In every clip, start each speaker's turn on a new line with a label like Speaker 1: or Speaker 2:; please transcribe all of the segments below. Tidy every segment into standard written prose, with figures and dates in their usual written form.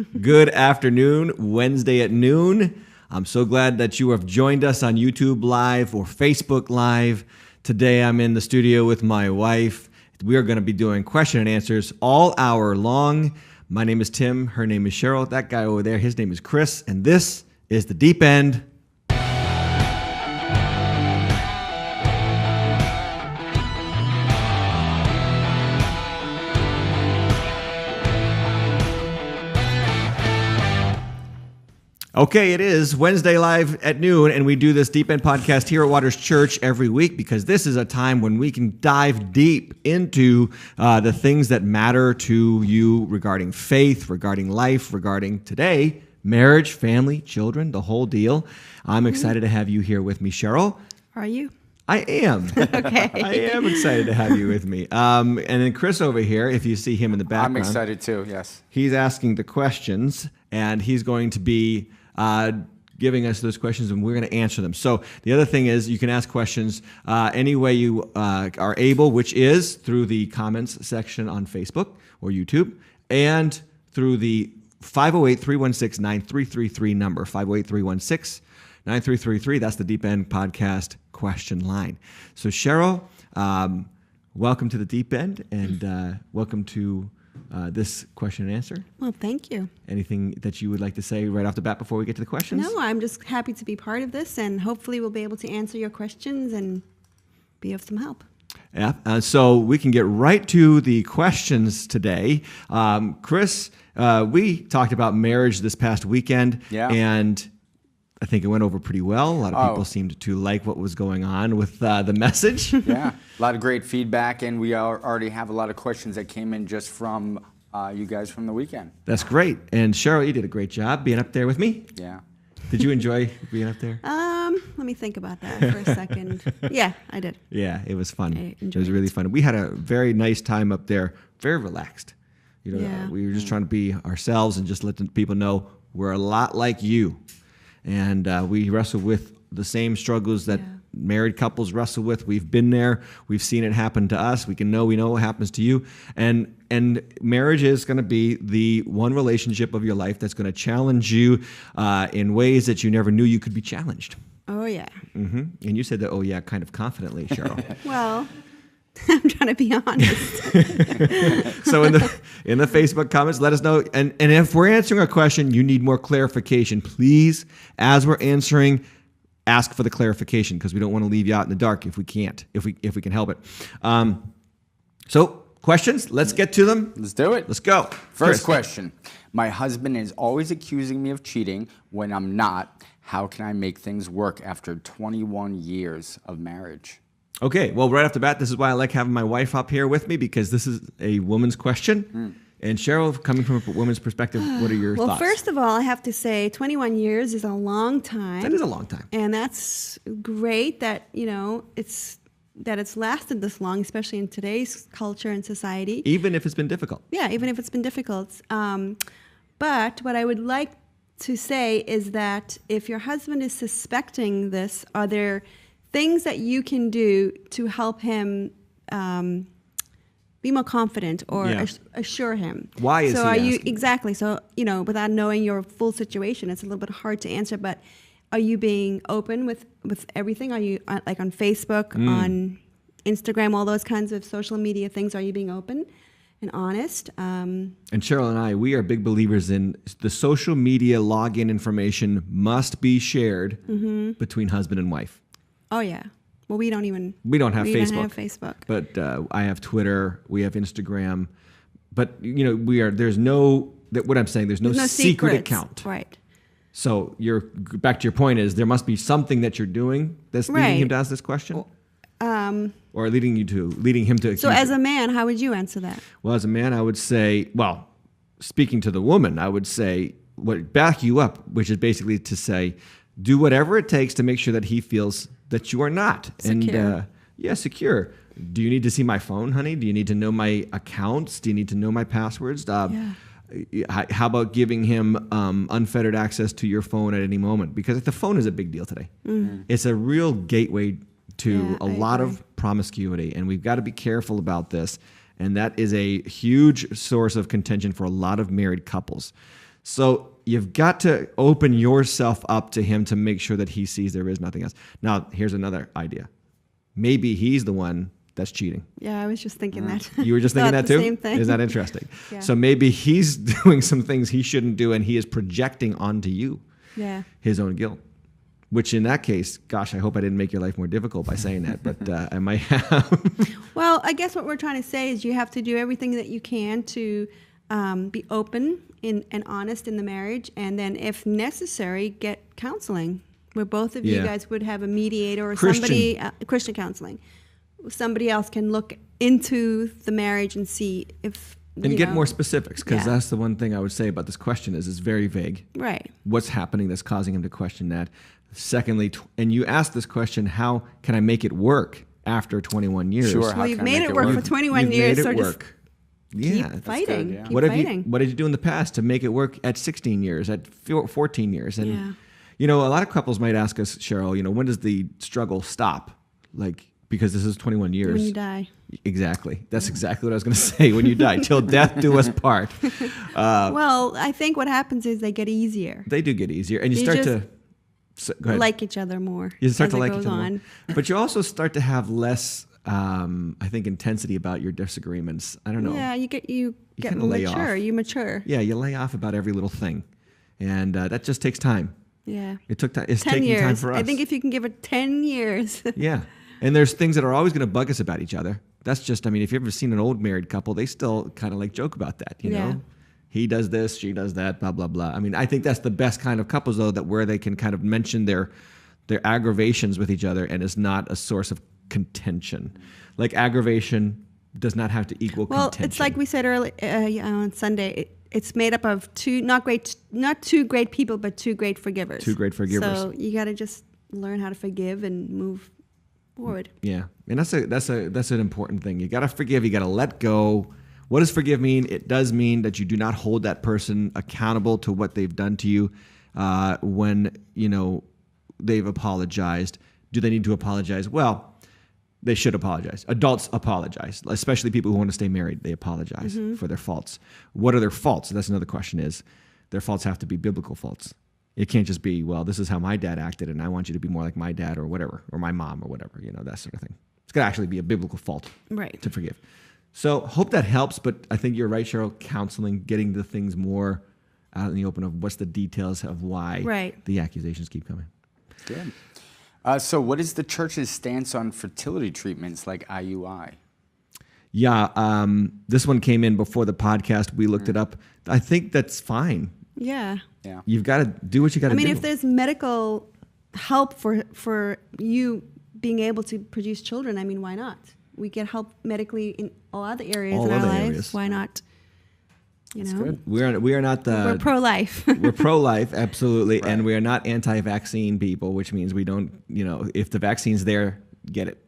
Speaker 1: Good afternoon, Wednesday at noon. I'm so glad that you have joined us on YouTube Live or Facebook Live. Today I'm in the studio with my wife. We are going to be doing question and answers all hour long. My name is Tim. Her name is Cheryl. That guy over there, his name is Chris. And this is The Deep End. Okay, it is Wednesday live at noon, and we do this Deep End podcast here at Waters Church every week because this is a time when we can dive deep into the things that matter to you regarding faith, regarding life, regarding today, marriage, family, children, the whole deal. I'm excited to have you here with me, Cheryl.
Speaker 2: Are you?
Speaker 1: I am.
Speaker 2: Okay.
Speaker 1: I am excited to have you with me. And then Chris over here, if you see him in the background.
Speaker 3: I'm excited too, yes.
Speaker 1: He's asking the questions, and he's going to be giving us those questions, and we're going to answer them. So the other thing is you can ask questions any way you are able, which is through the comments section on Facebook or YouTube, and through the 508-316-9333 number, 508-316-9333. That's the Deep End Podcast question line. So Cheryl, welcome to the Deep End, and welcome to this question and answer.
Speaker 2: Well, thank you.
Speaker 1: Anything that you would like to say right off the bat before we get to the questions?
Speaker 2: No, I'm just happy to be part of this, and hopefully we'll be able to answer your questions and be of some help.
Speaker 1: Yeah, so we can get right to the questions today. Chris, we talked about marriage this past weekend, and I think it went over pretty well. A lot of people seemed to like what was going on with the message.
Speaker 3: Yeah, a lot of great feedback, and we already have a lot of questions that came in just from you guys from the weekend.
Speaker 1: That's great. And Cheryl, you did a great job being up there with me.
Speaker 3: Yeah.
Speaker 1: Did you enjoy being up there?
Speaker 2: Let me think about that for a second. Yeah, I did.
Speaker 1: Yeah, it was fun.
Speaker 2: I
Speaker 1: It was really fun. We had a very nice time up there, very relaxed. You know, we were just trying to be ourselves and just let the people know we're a lot like you. And we wrestle with the same struggles that married couples wrestle with. We've been there. We've seen it happen to us. We know what happens to you. And marriage is going to be the one relationship of your life that's going to challenge you in ways that you never knew you could be challenged.
Speaker 2: Oh, yeah.
Speaker 1: Mm-hmm. And you said that, oh, yeah, kind of confidently, Cheryl.
Speaker 2: Well, I'm trying to be honest.
Speaker 1: So in the Facebook comments, let us know. And if we're answering a question, you need more clarification, please, as we're answering, ask for the clarification because we don't want to leave you out in the dark if we can't, if we can help it. So questions, let's get to them.
Speaker 3: Let's do it.
Speaker 1: Let's go.
Speaker 3: First question. My husband is always accusing me of cheating when I'm not. How can I make things work after 21 years of marriage?
Speaker 1: Okay, well, right off the bat, this is why I like having my wife up here with me because this is a woman's question. And Cheryl, coming from a woman's perspective, what are your thoughts?
Speaker 2: Well, first of all, I have to say 21 years is a long time.
Speaker 1: That is a long time.
Speaker 2: And that's great that, it's lasted this long, especially in today's culture and society.
Speaker 1: Even if it's been difficult.
Speaker 2: Yeah, even if it's been difficult. But what I would like to say is that if your husband is suspecting this, are there things that you can do to help him be more confident or assure him?
Speaker 1: Why is he asking?
Speaker 2: Exactly. So, without knowing your full situation, it's a little bit hard to answer, but are you being open with everything? Are you like on Facebook, on Instagram, all those kinds of social media things? Are you being open and honest?
Speaker 1: And Cheryl and I, we are big believers in the social media login information must be shared between husband and wife.
Speaker 2: Oh, yeah. Well, we don't have Facebook.
Speaker 1: But I have Twitter. We have Instagram. But, there's no secret account.
Speaker 2: Right.
Speaker 1: So back to your point is there must be something that you're doing that's leading him to ask this question? Or leading him to accuse
Speaker 2: So as a man, how would you answer that?
Speaker 1: Well, as a man, I would say, speaking to the woman, I would say, back you up, which is basically to say, do whatever it takes to make sure that he feels that you are not.
Speaker 2: Secure.
Speaker 1: And secure. Do you need to see my phone, honey? Do you need to know my accounts? Do you need to know my passwords? How about giving him unfettered access to your phone at any moment? Because the phone is a big deal today. Mm-hmm. It's a real gateway to a lot of promiscuity, and we've got to be careful about this. And that is a huge source of contention for a lot of married couples. So you've got to open yourself up to him to make sure that he sees there is nothing else. Now, here's another idea. Maybe he's the one that's cheating.
Speaker 2: Yeah, I was just thinking that.
Speaker 1: You were just thinking that too?
Speaker 2: Same thing.
Speaker 1: Isn't that interesting?
Speaker 2: Yeah.
Speaker 1: So maybe he's doing some things he shouldn't do, and he is projecting onto you his own guilt. Which in that case, gosh, I hope I didn't make your life more difficult by saying that, but I might have.
Speaker 2: Well, I guess what we're trying to say is you have to do everything that you can to be open and honest in the marriage, and then if necessary, get counseling, where both of you guys would have a mediator or somebody, Christian counseling. Somebody else can look into the marriage and see if...
Speaker 1: And get more specifics, because that's the one thing I would say about this question is it's very vague.
Speaker 2: Right.
Speaker 1: What's happening that's causing him to question that? Secondly, and you asked this question, how can I make it work after 21 years?
Speaker 3: Sure.
Speaker 2: Well, you've made it work for 21 years.
Speaker 1: You've
Speaker 2: so
Speaker 1: made it
Speaker 2: just
Speaker 1: work. Yeah.
Speaker 2: keep fighting.
Speaker 3: good, yeah.
Speaker 2: Keep
Speaker 1: What
Speaker 2: fighting.
Speaker 1: did you do in the past to make it work at 16 years, at 14 years? And,
Speaker 2: Yeah.
Speaker 1: you know, a lot of couples might ask us, Cheryl, you know, when does the struggle stop? Like, because this is 21 years.
Speaker 2: When you die.
Speaker 1: Exactly. That's exactly what I was going to say. When you die, till death do us part.
Speaker 2: Well, I think what happens is they get easier.
Speaker 1: They do get easier. And you
Speaker 2: You
Speaker 1: start
Speaker 2: just
Speaker 1: to... Go ahead.
Speaker 2: Like each other more.
Speaker 1: You start
Speaker 2: as
Speaker 1: to
Speaker 2: it
Speaker 1: like
Speaker 2: goes
Speaker 1: each other
Speaker 2: on.
Speaker 1: more. But you also start to have less, I think, intensity about your disagreements. I don't know.
Speaker 2: Yeah, you get
Speaker 1: kinda lay
Speaker 2: mature.
Speaker 1: off.
Speaker 2: You mature.
Speaker 1: Yeah, you lay off about every little thing. And that just takes time.
Speaker 2: Yeah.
Speaker 1: It took time. It's
Speaker 2: 10
Speaker 1: taking
Speaker 2: years.
Speaker 1: time for us.
Speaker 2: I think if you can give it 10 years.
Speaker 1: Yeah. And there's things that are always going to bug us about each other. That's just, I mean, if you've ever seen an old married couple, they still kind of like joke about that, you know? He does this, she does that, blah, blah, blah. I mean, I think that's the best kind of couples, though, that where they can kind of mention their aggravations with each other and is not a source of contention. Like aggravation does not have to equal contention.
Speaker 2: It's like we said earlier on Sunday. It's made up of not two great people, but two great forgivers.
Speaker 1: Two great forgivers.
Speaker 2: So you got to just learn how to forgive and move forward.
Speaker 1: Yeah, and that's an important thing. You got to forgive. You got to let go. What does forgive mean? It does mean that you do not hold that person accountable to what they've done to you when they've apologized. Do they need to apologize? Well, they should apologize. Adults apologize, especially people who want to stay married. They apologize for their faults. What are their faults? That's another question is, their faults have to be biblical faults. It can't just be, well, this is how my dad acted and I want you to be more like my dad or whatever, or my mom or whatever, that sort of thing. It's got to actually be a biblical fault to forgive. So hope that helps, but I think you're right, Cheryl, counseling, getting the things more out in the open of what's the details of why the accusations keep coming.
Speaker 3: Good. So what is the church's stance on fertility treatments like IUI?
Speaker 1: Yeah, this one came in before the podcast. We looked it up. I think that's fine.
Speaker 2: Yeah.
Speaker 3: Yeah.
Speaker 1: You've got to do what you got to do.
Speaker 2: I mean, if there's medical help for you being able to produce children, I mean, why not? We get help medically in all other areas in our lives. Why not?
Speaker 3: That's good.
Speaker 1: We are not the...
Speaker 2: We're pro-life.
Speaker 1: We're pro-life, absolutely. Right. And we are not anti-vaccine people, which means we don't, if the vaccine's there, get it.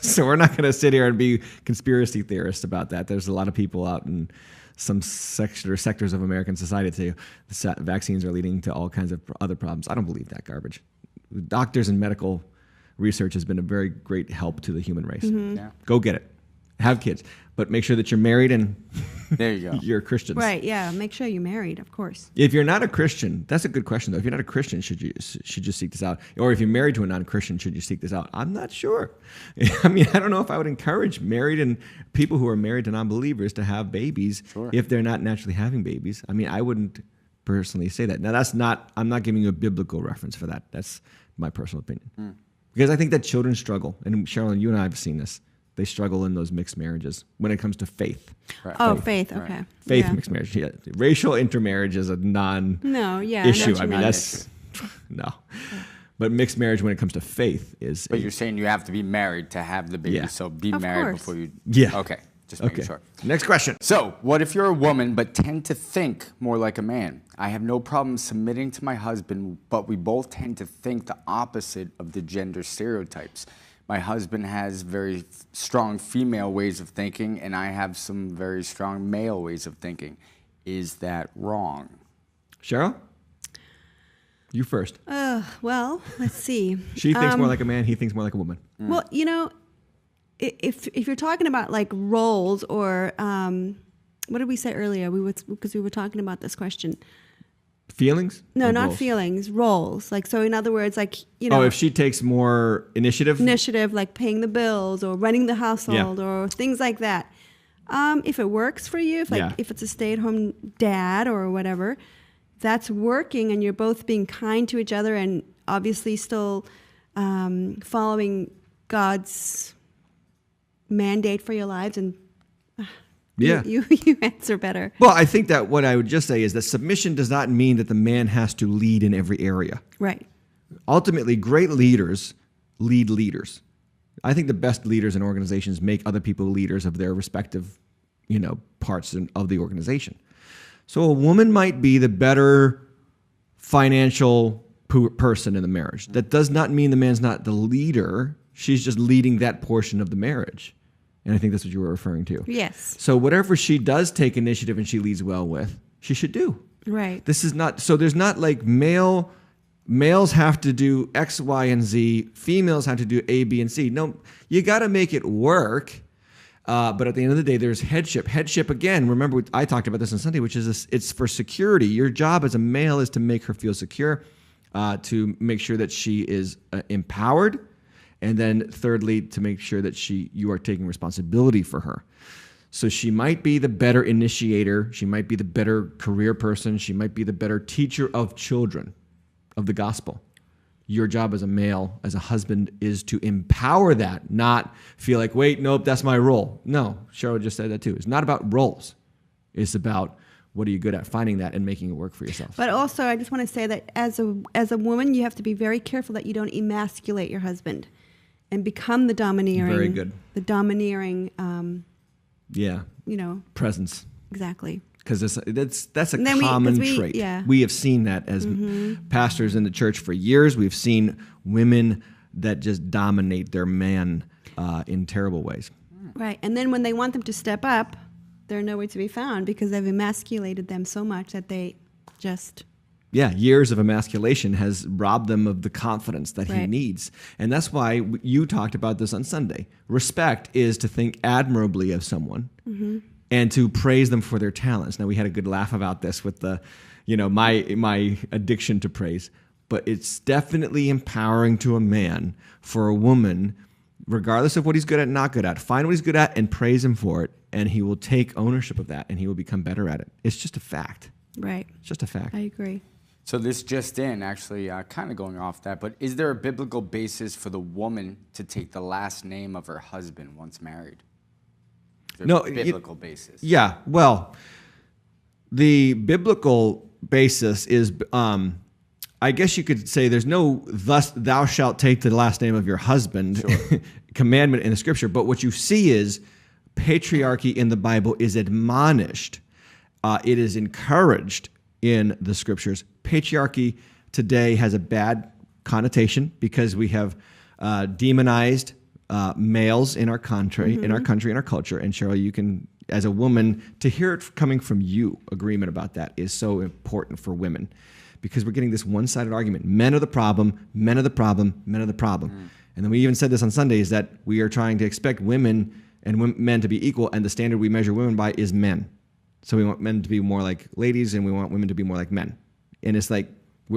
Speaker 1: So we're not going to sit here and be conspiracy theorists about that. There's a lot of people out in some sectors of American society that say the vaccines are leading to all kinds of other problems. I don't believe that garbage. Doctors and medical research has been a very great help to the human race.
Speaker 2: Mm-hmm.
Speaker 3: Yeah.
Speaker 1: Go get it. Have kids. But make sure that you're married and
Speaker 3: there you go.
Speaker 1: You're Christians.
Speaker 2: Right, yeah. Make sure you're married, of course.
Speaker 1: If you're not a Christian, that's a good question, though. If you're not a Christian, should you seek this out? Or if you're married to a non-Christian, should you seek this out? I'm not sure. I mean, I don't know if I would encourage married and people who are married to non-believers to have babies if they're not naturally having babies. I mean, I wouldn't personally say that. Now, I'm not giving you a biblical reference for that. That's my personal opinion. Because I think that children struggle. And Cheryl, you and I have seen this. They struggle in those mixed marriages when it comes to faith.
Speaker 2: Right. Oh, faith. Okay.
Speaker 1: Right. Faith mixed marriage. Yeah. Racial intermarriage is a issue. I mean, that's no. But mixed marriage when it comes to faith is.
Speaker 3: But you're saying you have to be married to have the baby. Yeah. So be married before you.
Speaker 1: Yeah.
Speaker 3: Okay. Just making sure.
Speaker 1: Next question.
Speaker 3: So, what if you're a woman but tend to think more like a man? I have no problem submitting to my husband, but we both tend to think the opposite of the gender stereotypes. My husband has very strong female ways of thinking, and I have some very strong male ways of thinking. Is that wrong?
Speaker 1: Cheryl? You first.
Speaker 2: Well, let's see.
Speaker 1: She thinks more like a man, he thinks more like a woman.
Speaker 2: Well, if you're talking about like roles or what did we say earlier? Because we were talking about this question.
Speaker 1: Feelings?
Speaker 2: No,
Speaker 1: Or
Speaker 2: not
Speaker 1: roles?
Speaker 2: feelings, roles. Like, so in other words, like, you know,
Speaker 1: Oh, if she takes more initiative?
Speaker 2: like paying the bills or running the household or things like that. If it works for you, if it's a stay-at-home dad or whatever, that's working and you're both being kind to each other and obviously still following God's mandate for your lives. And you answer better.
Speaker 1: Well, I think that what I would just say is that submission does not mean that the man has to lead in every area.
Speaker 2: Right.
Speaker 1: Ultimately, great leaders lead leaders. I think the best leaders in organizations make other people leaders of their respective, parts of the organization. So a woman might be the better financial person in the marriage. That does not mean the man's not the leader. She's just leading that portion of the marriage. And I think that's what you were referring to.
Speaker 2: Yes.
Speaker 1: So whatever she does take initiative and she leads well with, she should do.
Speaker 2: Right.
Speaker 1: This is not, so there's not like males have to do X, Y, and Z. Females have to do A, B, and C. No, you got to make it work. But at the end of the day, there's headship. Headship, again, remember I talked about this on Sunday, which is it's for security. Your job as a male is to make her feel secure, to make sure that she is empowered, and then thirdly, to make sure that you are taking responsibility for her. So she might be the better initiator. She might be the better career person. She might be the better teacher of children, of the gospel. Your job as a male, as a husband, is to empower that, not feel like, wait, nope, that's my role. No, Cheryl just said that too. It's not about roles. It's about what are you good at, finding that and making it work for yourself.
Speaker 2: But also, I just want to say that as a woman, you have to be very careful that you don't emasculate your husband and become the domineering.
Speaker 1: Very good.
Speaker 2: The domineering.
Speaker 1: Presence.
Speaker 2: Exactly.
Speaker 1: Because that's a common trait.
Speaker 2: Yeah.
Speaker 1: We have seen that as pastors in the church for years. We've seen women that just dominate their man in terrible ways.
Speaker 2: Right. And then when they want them to step up, they're nowhere to be found because they've emasculated them so much that they just...
Speaker 1: Yeah, years of emasculation has robbed them of the confidence that he needs. And that's why you talked about this on Sunday. Respect is to think admirably of someone and to praise them for their talents. Now, we had a good laugh about this with the, my addiction to praise. But it's definitely empowering to a man for a woman, regardless of what he's good at and not good at. Find what he's good at and praise him for it, and he will take ownership of that, and he will become better at it. It's just a fact.
Speaker 2: Right.
Speaker 1: It's just a fact.
Speaker 2: I agree.
Speaker 3: So this just in, actually, kind of going off that, but is there a biblical basis for the woman to take the last name of her husband once married? Is there a biblical basis?
Speaker 1: Yeah, well, the biblical basis is, I guess you could say there's no thus thou shalt take the last name of your husband commandment in the scripture, but what you see is patriarchy in the Bible is admonished. It is encouraged in the scriptures. Patriarchy today has a bad connotation because we have demonized males in our country, in our culture. And Cheryl, you can, as a woman, to hear it coming from you, agreement about that is so important for women because we're getting this one-sided argument. Men are the problem, men are the problem, men are the problem. And then we even said this on Sunday is that we are trying to expect women and men to be equal, and the standard we measure women by is men. So we want men to be more like ladies, and we want women to be more like men. And it's like,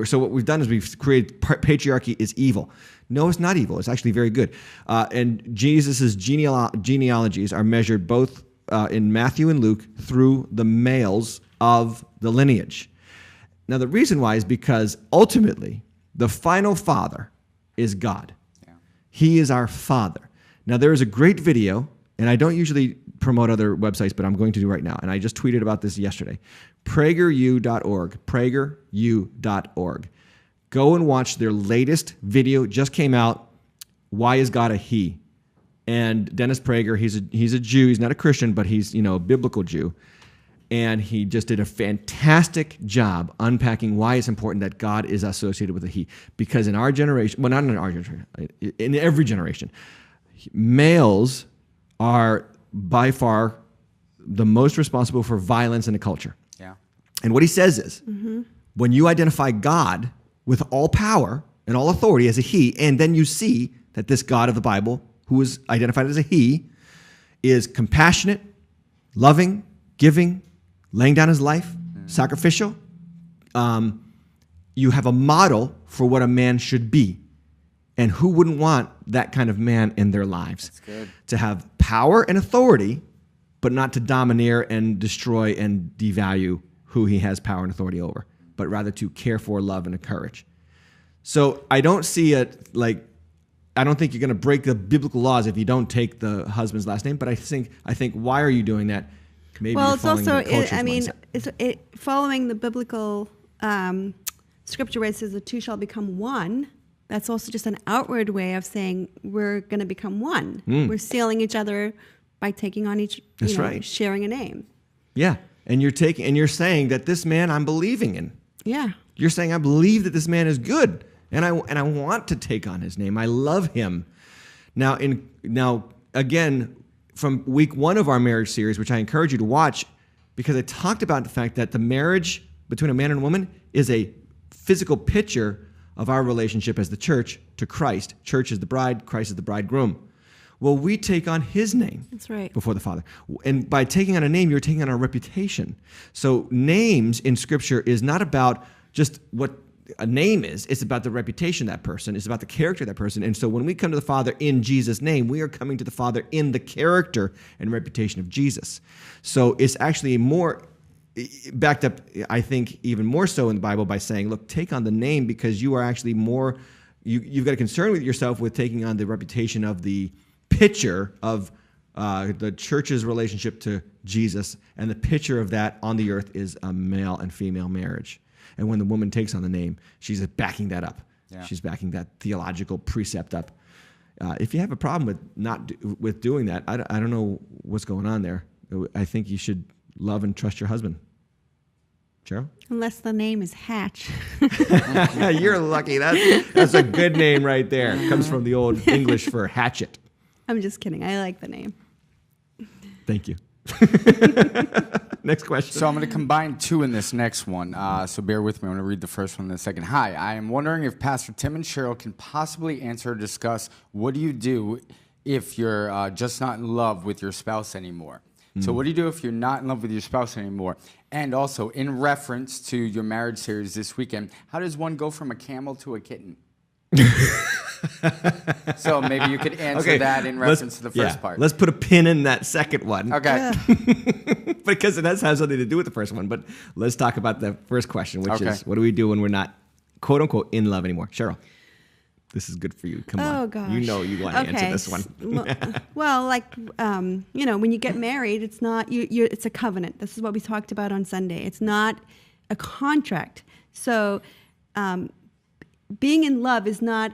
Speaker 1: so what we've done is we've created patriarchy is evil. No, it's not evil. It's actually very good. And Jesus' genealogies are measured both in Matthew and Luke through the males of the lineage. Now, the reason why is because ultimately the final father is God. Yeah. He is our father. Now, there is a great video, and I don't usually promote other websites, but I'm going to do right now. And I just tweeted about this yesterday. PragerU.org. PragerU.org. Go and watch their latest video. Just came out. Why is God a he? And Dennis Prager, he's a Jew. He's not a Christian, but he's a biblical Jew. And he just did a fantastic job unpacking why it's important that God is associated with a he. Because in our generation, well, not in our generation, in every generation, males are by far the most responsible for violence in the culture.
Speaker 3: Yeah.
Speaker 1: And what he says is, when you identify God with all power and all authority as a he, and then you see that this God of the Bible, who is identified as a he, is compassionate, loving, giving, laying down his life, sacrificial, you have a model for what a man should be. And who wouldn't want that kind of man in their lives?
Speaker 3: That's good. To
Speaker 1: have power and authority, but not to domineer and destroy and devalue who he has power and authority over, but rather to care for, love, and encourage. So I don't see it like, I don't think you're going to break the biblical laws if you don't take the husband's last name. But I think why are you doing that? Maybe
Speaker 2: well,
Speaker 1: you're
Speaker 2: it's
Speaker 1: following
Speaker 2: also,
Speaker 1: the culture's
Speaker 2: I mean,
Speaker 1: mindset.
Speaker 2: Following the biblical scripture where it says the two shall become one. That's also just an outward way of saying we're going to become one. We're sealing each other by taking on each,
Speaker 1: right.
Speaker 2: sharing a name.
Speaker 1: Yeah, and you're saying that this man I'm believing in.
Speaker 2: Yeah.
Speaker 1: You're saying I believe that this man is good, and I want to take on his name. I love him. Now again, from week 1 of our marriage series, which I encourage you to watch, because I talked about the fact that the marriage between a man and a woman is a physical picture of our relationship as the church to Christ. Church is the bride, Christ is the bridegroom. Well, we take on his name.
Speaker 2: That's right.
Speaker 1: Before the Father. And by taking on a name, you're taking on a reputation. So names in Scripture is not about just what a name is. It's about the reputation of that person. It's about the character of that person. And so when we come to the Father in Jesus' name, we are coming to the Father in the character and reputation of Jesus. So it's actually more backed up, I think, even more so in the Bible by saying, look, take on the name because you are actually more, you've got a concern with yourself with taking on the reputation of the picture of the church's relationship to Jesus, and the picture of that on the earth is a male and female marriage. And when the woman takes on the name, she's backing that up. Yeah. She's backing that theological precept up. If you have a problem with doing that, I don't know what's going on there. I think you should love and trust your husband. Cheryl?
Speaker 2: Unless the name is Hatch.
Speaker 1: You're lucky. That's a good name right there. It comes from the old English for hatchet.
Speaker 2: I'm just kidding. I like the name.
Speaker 1: Thank you. Next question.
Speaker 3: So I'm going to combine 2 in this next one. So bear with me. I'm going to read the first one in a second. Hi, I am wondering if Pastor Tim and Cheryl can possibly answer or discuss what do you do if you're just not in love with your spouse anymore? So what do you do if you're not in love with your spouse anymore? And also, in reference to your marriage series this weekend, how does one go from a camel to a kitten? So maybe you could answer that in reference to the first part.
Speaker 1: Let's put a pin in that second one.
Speaker 3: Okay.
Speaker 1: Because it does have something to do with the first one. But let's talk about the first question, which is, what do we do when we're not, quote unquote, in love anymore? Cheryl, this is good for you. Come on.
Speaker 2: Gosh.
Speaker 1: You know you want to answer this one.
Speaker 2: Well, like, when you get married, it's not, it's a covenant. This is what we talked about on Sunday. It's not a contract. So being in love is not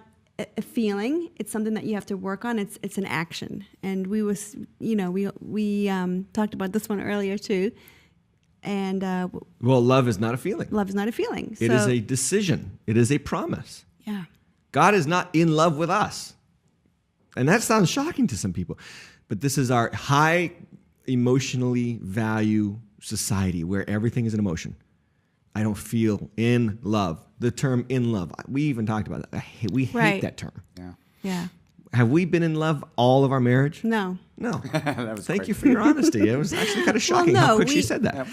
Speaker 2: a feeling. It's something that you have to work on. It's an action. And we talked about this one earlier too. And
Speaker 1: well, love is not a feeling.
Speaker 2: Love is not a feeling.
Speaker 1: It is a decision. It is a promise.
Speaker 2: Yeah.
Speaker 1: God is not in love with us. And that sounds shocking to some people. But this is our high emotionally value society where everything is an emotion. I don't feel in love. The term in love, we even talked about that. We hate that term.
Speaker 3: Yeah.
Speaker 2: Yeah.
Speaker 1: Have we been in love all of our marriage?
Speaker 2: No.
Speaker 1: Thank you for your honesty. It was actually kind of shocking how quick she said that.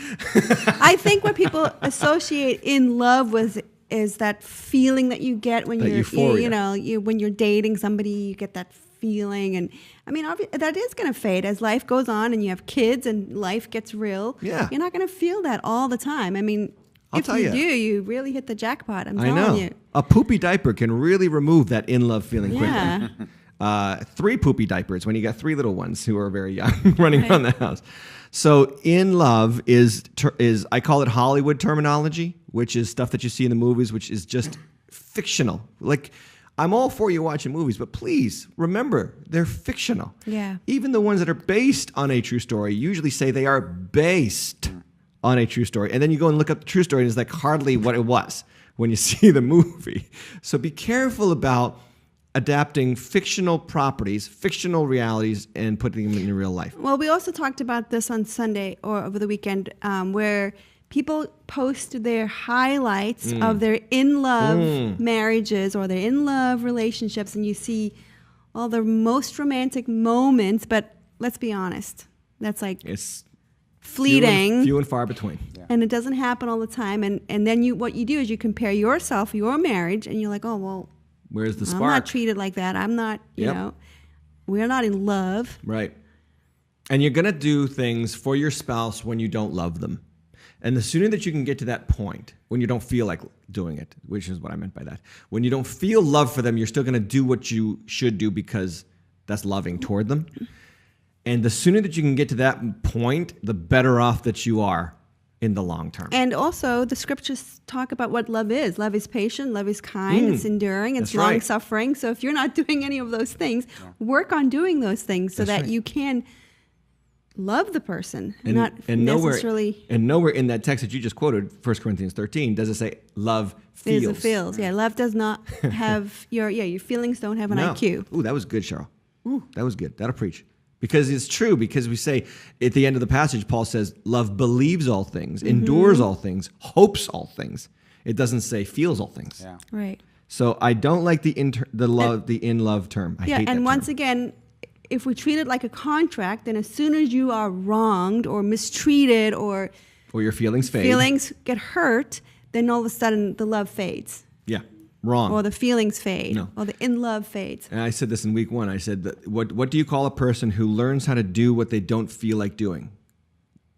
Speaker 2: I think what people associate in love with is that feeling that you get when when you're dating somebody, you get that feeling. And I mean, that is going to fade as life goes on and you have kids and life gets real.
Speaker 1: Yeah.
Speaker 2: You're not going to feel that all the time. I mean, if you do, you really hit the jackpot. I'm telling you.
Speaker 1: A poopy diaper can really remove that in-love feeling quickly.
Speaker 2: Yeah.
Speaker 1: 3 poopy diapers when you got 3 little ones who are very young running around the house. So in love is I call it Hollywood terminology, which is stuff that you see in the movies, which is just fictional. Like, I'm all for you watching movies, but please remember, they're fictional.
Speaker 2: Yeah.
Speaker 1: Even the ones that are based on a true story usually say they are based on a true story. And then you go and look up the true story, and it's like hardly what it was when you see the movie. So be careful about adapting fictional properties, fictional realities, and putting them in your real life.
Speaker 2: Well, we also talked about this on Sunday or over the weekend, where people post their highlights of their in-love marriages or their in-love relationships, and you see all the most romantic moments, but let's be honest, that's like
Speaker 1: it's
Speaker 2: fleeting.
Speaker 1: Few and far between.
Speaker 3: Yeah.
Speaker 2: And it doesn't happen all the time. And then what you do is you compare yourself, your marriage, and you're like, oh, well,
Speaker 1: Where's the spark?
Speaker 2: I'm not treated like that. I'm not, you know, we're not in love.
Speaker 1: Right. And you're going to do things for your spouse when you don't love them. And the sooner that you can get to that point, when you don't feel like doing it, which is what I meant by that, when you don't feel love for them, you're still going to do what you should do because that's loving toward them. And the sooner that you can get to that point, the better off that you are in the long term.
Speaker 2: And also, the scriptures talk about what love is. Love is patient, love is kind, it's enduring, it's long-suffering. So if you're not doing any of those things, work on doing those things so that you can love the person, not necessarily...
Speaker 1: And nowhere in that text that you just quoted, 1 Corinthians 13, does it say love feels.
Speaker 2: It feels, yeah. Love does not have... your feelings don't have an IQ.
Speaker 1: Ooh, that was good, Cheryl. Ooh, that was good. That'll preach. Because it's true, because we say at the end of the passage, Paul says, love believes all things, endures all things, hopes all things. It doesn't say feels all things.
Speaker 3: Yeah.
Speaker 2: Right.
Speaker 1: So I don't like the in love term. I hate that
Speaker 2: and once
Speaker 1: term.
Speaker 2: again, if we treat it like a contract, then as soon as you are wronged or mistreated or
Speaker 1: your feelings fade.
Speaker 2: Feelings get hurt, then all of a sudden the love fades.
Speaker 1: Yeah. Wrong.
Speaker 2: Or the feelings fade.
Speaker 1: No.
Speaker 2: Or the in love fades.
Speaker 1: And I said this in week 1. I said, that what do you call a person who learns how to do what they don't feel like doing?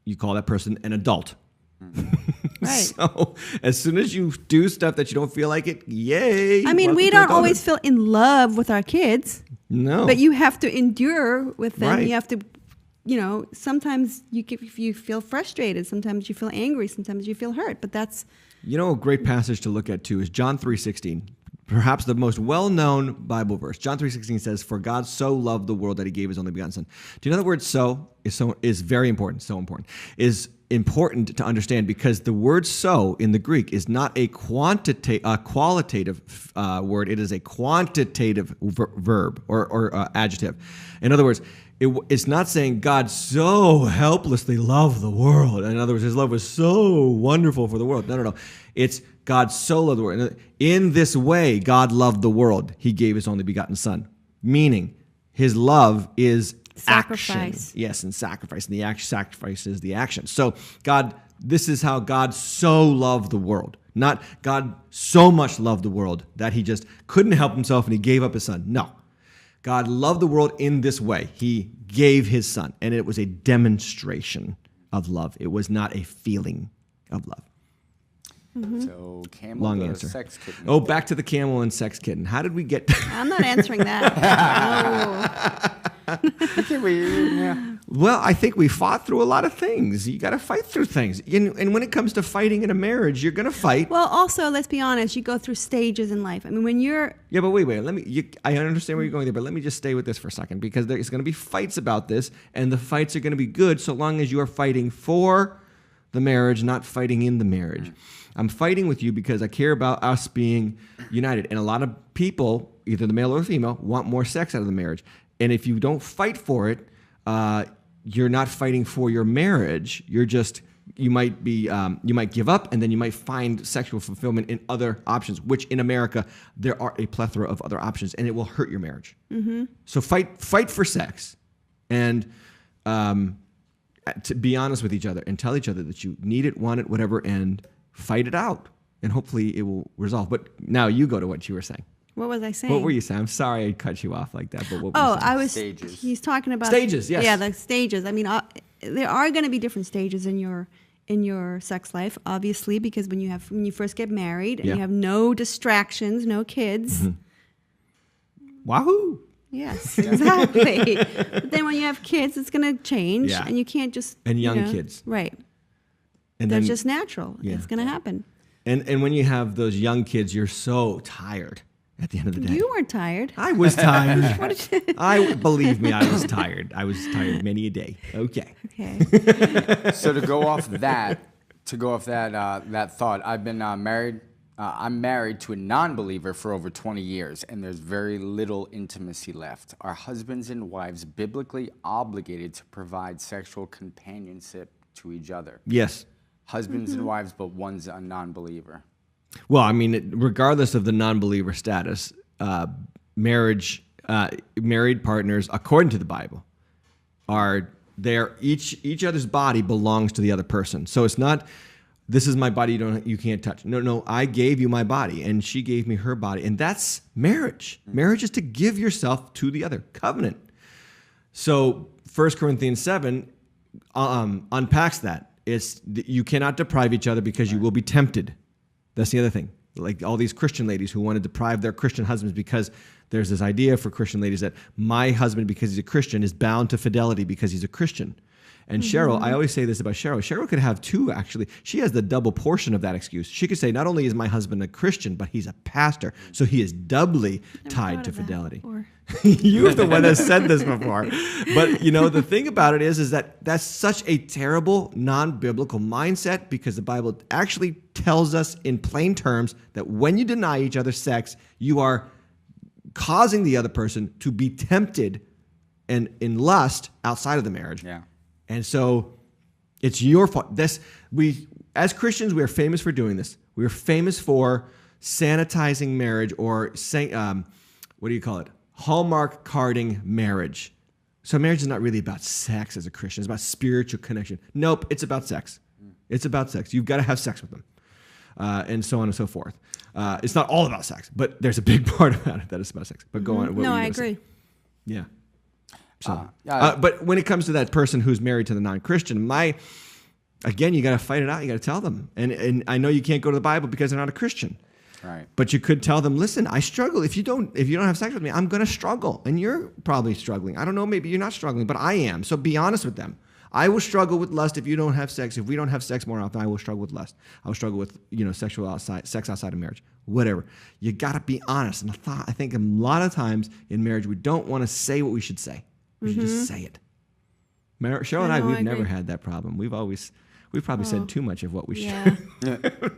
Speaker 1: You call that person an adult.
Speaker 2: Right.
Speaker 1: So as soon as you do stuff that you don't feel like it, yay.
Speaker 2: I mean, we don't always feel in love with our kids.
Speaker 1: No.
Speaker 2: But you have to endure with them.
Speaker 1: Right.
Speaker 2: You have to, sometimes you feel frustrated. Sometimes you feel angry. Sometimes you feel hurt. But that's...
Speaker 1: A great passage to look at, too, is John 3:16. Perhaps the most well-known Bible verse. John 3:16 says, "For God so loved the world that he gave his only begotten Son." Do you know the word "so" is very important, so important, is important to understand because the word "so" in the Greek is not a qualitative word. It is a quantitative verb or adjective. In other words, it's not saying God so helplessly loved the world. In other words, his love was so wonderful for the world. No. It's God so loved the world. In this way, God loved the world. He gave his only begotten Son. Meaning, his love is
Speaker 2: sacrifice.
Speaker 1: Action. Yes, and sacrifice. And the sacrifice is the action. So this is how God so loved the world. Not God so much loved the world that he just couldn't help himself and he gave up his Son. No. God loved the world in this way. He gave his Son, and it was a demonstration of love. It was not a feeling of love.
Speaker 2: Mm-hmm.
Speaker 3: So camel
Speaker 1: Long
Speaker 3: or
Speaker 1: answer.
Speaker 3: sex kitten?
Speaker 1: Oh, back to the camel and sex kitten. How did we get...
Speaker 2: I'm not answering that.
Speaker 1: Well, I think we fought through a lot of things. You got to fight through things. And when it comes to fighting in a marriage, you're going to fight.
Speaker 2: Well, also, let's be honest, you go through stages in life. I mean, when you're...
Speaker 1: Yeah, but wait. I understand where you're going there, but let me just stay with this for a second because there's going to be fights about this, and the fights are going to be good so long as you are fighting for the marriage, not fighting in the marriage. I'm fighting with you because I care about us being united. And a lot of people, either the male or the female, want more sex out of the marriage. And if you don't fight for it, you're not fighting for your marriage. You might give up, and then you might find sexual fulfillment in other options, which in America, there are a plethora of other options, and it will hurt your marriage. Mm-hmm. So fight for sex. And to be honest with each other and tell each other that you need it, want it, whatever, and fight it out. And hopefully it will resolve. But now you go to what you were saying.
Speaker 2: What was I saying?
Speaker 1: What were you saying? I'm sorry I cut you off like that. But what were you saying?
Speaker 3: Stages.
Speaker 2: He's talking about
Speaker 1: stages. Yes.
Speaker 2: Yeah, the stages. I mean, there are going to be different stages in your sex life, obviously, because when you first get married and you have no distractions, no kids.
Speaker 1: Mm-hmm. Wahoo!
Speaker 2: Yes, exactly. But then when you have kids, it's going to change, and you can't just
Speaker 1: and young kids,
Speaker 2: right?
Speaker 1: And
Speaker 2: that's just natural. Yeah. It's going to happen.
Speaker 1: And when you have those young kids, you're so tired at the end of the day.
Speaker 2: You weren't tired.
Speaker 1: I was tired. Believe me, I was tired. I was tired many a day. Okay.
Speaker 3: So to go off that thought, I've been married. I'm married to a non-believer for over 20 years, and there's very little intimacy left. Are husbands and wives biblically obligated to provide sexual companionship to each other?
Speaker 1: Yes.
Speaker 3: Husbands and wives, but one's a non-believer.
Speaker 1: Well, I mean, regardless of the non-believer status, married partners, according to the Bible, are they're each other's body belongs to the other person. So it's not, this is my body, you can't touch. No, I gave you my body, and she gave me her body, and that's marriage. Marriage is to give yourself to the other. Covenant. So 1 Corinthians 7 unpacks that. It's you cannot deprive each other because you will be tempted. That's the other thing. Like all these Christian ladies who want to deprive their Christian husbands because there's this idea for Christian ladies that my husband, because he's a Christian, is bound to fidelity because he's a Christian. And Cheryl, I always say this about Cheryl. Cheryl could have two, actually. She has the double portion of that excuse. She could say, not only is my husband a Christian, but he's a pastor. So he is doubly tied to fidelity. You're the one that said this before. But, the thing about it is that that's such a terrible, non-biblical mindset, because the Bible actually tells us in plain terms that when you deny each other sex, you are causing the other person to be tempted and in lust outside of the marriage.
Speaker 3: Yeah.
Speaker 1: And so it's your fault. As Christians, we are famous for doing this. We are famous for sanitizing marriage, or what do you call it? Hallmark carding marriage. So marriage is not really about sex as a Christian. It's about spiritual connection. Nope, it's about sex. It's about sex. You've got to have sex with them, and so on and so forth. It's not all about sex, but there's a big part about it that is about sex. But go on.
Speaker 2: No, I agree.
Speaker 1: Say? Yeah. So, but when it comes to that person who's married to the non-Christian, again, you got to fight it out. You got to tell them. And I know you can't go to the Bible because they're not a Christian.
Speaker 3: Right.
Speaker 1: But you could tell them, listen, I struggle. If you don't have sex with me, I'm going to struggle. And you're probably struggling. I don't know, maybe you're not struggling, but I am. So be honest with them. I will struggle with lust if you don't have sex. If we don't have sex more often, I will struggle with lust. I will struggle with, sex outside of marriage, whatever. You got to be honest. And I think a lot of times in marriage, we don't want to say what we should say. We should just say it. Cheryl and I, we've never had that problem. We've probably said too much of what we should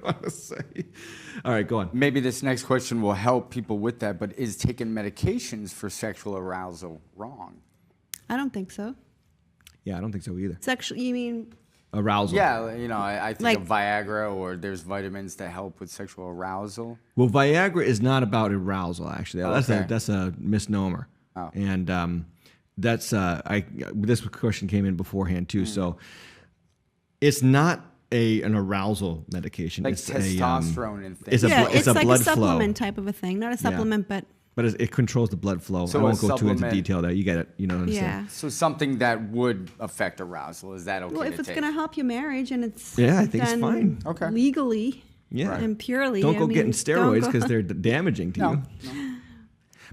Speaker 1: want to say. All right, go on.
Speaker 3: Maybe this next question will help people with that, but is taking medications for sexual arousal wrong?
Speaker 2: I don't think so.
Speaker 1: Yeah, I don't think so either.
Speaker 2: You mean?
Speaker 1: Arousal.
Speaker 3: Yeah, I think of Viagra, or there's vitamins that help with sexual arousal.
Speaker 1: Well, Viagra is not about arousal, actually.
Speaker 3: Okay.
Speaker 1: That's a misnomer.
Speaker 3: Oh.
Speaker 1: And this question came in beforehand too. So it's not an arousal medication.
Speaker 3: Like
Speaker 1: it's
Speaker 3: testosterone and things.
Speaker 2: It's
Speaker 1: a
Speaker 2: like
Speaker 1: blood
Speaker 2: a supplement type of a thing. Not a supplement, but
Speaker 1: it controls the blood flow.
Speaker 3: So
Speaker 1: I won't go too into detail there. You get it. You know what I'm saying?
Speaker 2: yeah.
Speaker 3: So something that would affect arousal, is that okay?
Speaker 2: Well, if it's going to help your marriage and it's
Speaker 1: I think it's
Speaker 2: done
Speaker 1: fine.
Speaker 3: Okay.
Speaker 2: legally and purely.
Speaker 1: Don't go getting steroids because they're damaging to you.
Speaker 3: No.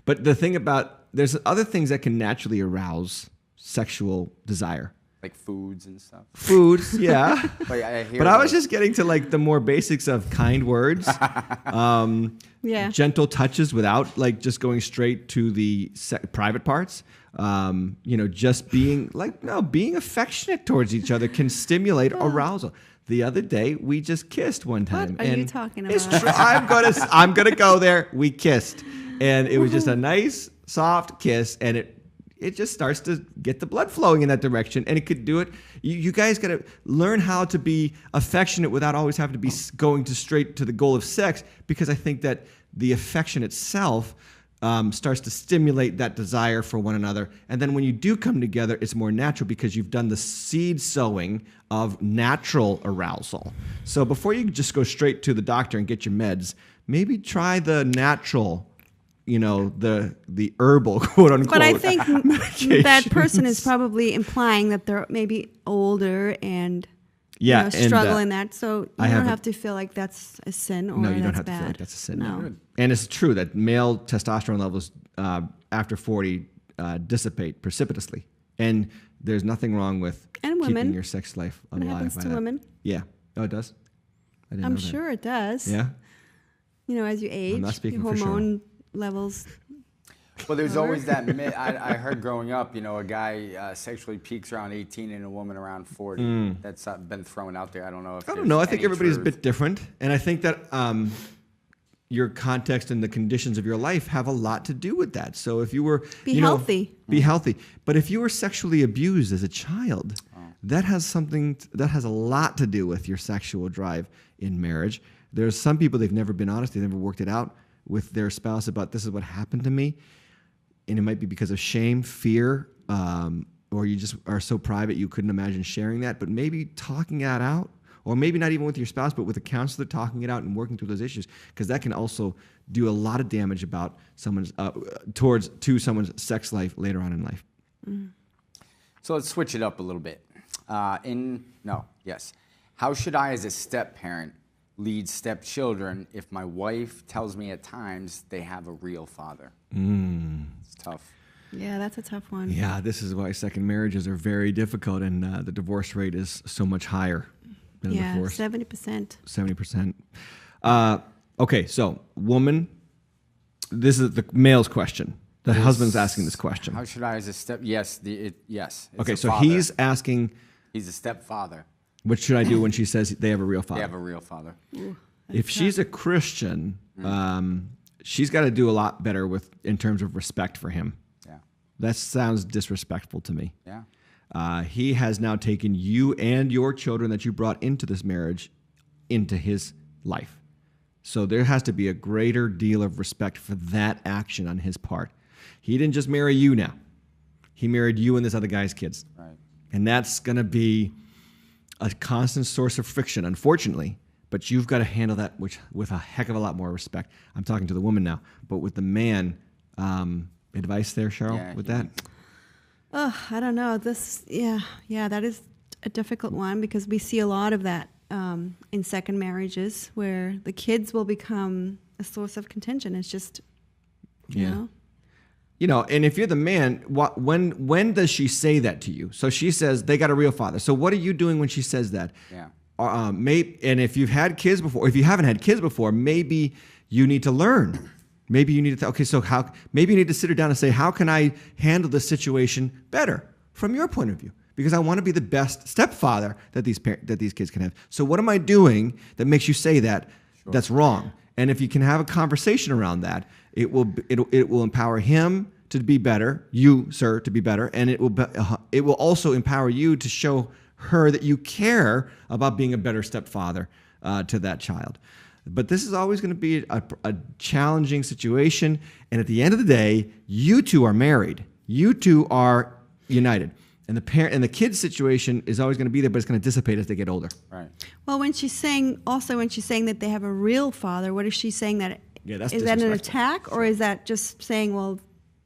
Speaker 1: But the thing about, there's other things that can naturally arouse sexual desire.
Speaker 3: Like foods and stuff.
Speaker 1: Foods, yeah.
Speaker 3: But
Speaker 1: I was just getting to like the more basics of kind words, gentle touches without like just going straight to the private parts. Just being being affectionate towards each other can stimulate arousal. The other day we just kissed one time.
Speaker 2: What are you talking about?
Speaker 1: It's true. I'm gonna go there. We kissed, and it was just a nice soft kiss, and it just starts to get the blood flowing in that direction, and it could do it. You guys got to learn how to be affectionate without always having to be going straight to the goal of sex, because I think that the affection itself starts to stimulate that desire for one another. And then when you do come together, it's more natural because you've done the seed sowing of natural arousal. So before you just go straight to the doctor and get your meds, maybe try the natural, the herbal, quote unquote.
Speaker 2: But I think that person is probably implying that they're maybe older and struggle in that. So you don't have to feel like that's a sin or
Speaker 1: no, you
Speaker 2: that's
Speaker 1: don't have
Speaker 2: bad.
Speaker 1: to feel like that's a sin.
Speaker 2: No.
Speaker 1: And it's true that male testosterone levels after 40 dissipate precipitously. And there's nothing wrong with keeping your sex life alive.
Speaker 2: It happens to women.
Speaker 1: Yeah. Oh, it does? I didn't
Speaker 2: I'm
Speaker 1: know that.
Speaker 2: sure it does.
Speaker 1: Yeah?
Speaker 2: As you age,
Speaker 1: I'm not speaking
Speaker 2: your
Speaker 1: for
Speaker 2: hormone levels.
Speaker 3: Well, there's always that myth. I heard growing up, a guy sexually peaks around 18 and a woman around 40. That's been thrown out there. I don't know if
Speaker 1: I don't know. I think everybody's
Speaker 3: truth.
Speaker 1: a bit different. And I think that your context and the conditions of your life have a lot to do with that. So if you were...
Speaker 2: Be healthy.
Speaker 1: Be healthy. But if you were sexually abused as a child, that has a lot to do with your sexual drive in marriage. There's some people, they've never been honest. They've never worked it out with their spouse about, this is what happened to me. And it might be because of shame, fear, or you just are so private you couldn't imagine sharing that, but maybe talking that out, or maybe not even with your spouse, but with a counselor, talking it out and working through those issues, because that can also do a lot of damage about someone's to someone's sex life later on in life.
Speaker 2: Mm.
Speaker 3: So let's switch it up a little bit. How should I, as a step-parent, lead stepchildren if my wife tells me at times they have a real father? It's tough.
Speaker 2: Yeah, that's a tough one.
Speaker 1: Yeah, this is why second marriages are very difficult, and the divorce rate is so much higher than divorce.
Speaker 2: 70%.
Speaker 1: 70%. Okay, so woman, this is the male's question. The husband's asking this question.
Speaker 3: How should I, as a step? Yes, yes.
Speaker 1: Okay, so he's asking.
Speaker 3: He's a stepfather.
Speaker 1: What should I do when she says they have a real father?
Speaker 3: They have a real father.
Speaker 2: Ooh,
Speaker 1: if she's a Christian, she's got to do a lot better in terms of respect for him.
Speaker 3: Yeah.
Speaker 1: That sounds disrespectful to me.
Speaker 3: Yeah.
Speaker 1: He has now taken you and your children that you brought into this marriage into his life. So there has to be a greater deal of respect for that action on his part. He didn't just marry you now. He married you and this other guy's kids.
Speaker 3: Right.
Speaker 1: And that's going to be a constant source of friction, unfortunately. But you've got to handle that with a heck of a lot more respect. I'm talking to the woman now. But with the man, advice there, Cheryl, with that?
Speaker 2: Oh, I don't know. That is a difficult one because we see a lot of that in second marriages where the kids will become a source of contention. It's just, you know.
Speaker 1: You know, and if you're the man, when does she say that to you? So she says they got a real father. So what are you doing when she says that?
Speaker 3: Yeah.
Speaker 1: And if you've had kids before, if you haven't had kids before, maybe you need to learn. Maybe you need to maybe you need to sit her down and say, how can I handle this situation better from your point of view? Because I want to be the best stepfather that these kids can have. So what am I doing that makes you say that that's wrong? And if you can have a conversation around that, it will empower him to be better, you, sir, to be better, and it will also empower you to show her that you care about being a better stepfather to that child. But this is always going to be a challenging situation, and at the end of the day, you two are married. You two are united. And the kid's situation is always going to be there, but it's going to dissipate as they get older.
Speaker 3: Right.
Speaker 2: Well, when she's saying that they have a real father, what is she saying that?
Speaker 1: Yeah, that's
Speaker 2: is that an attack, or is that just saying, well,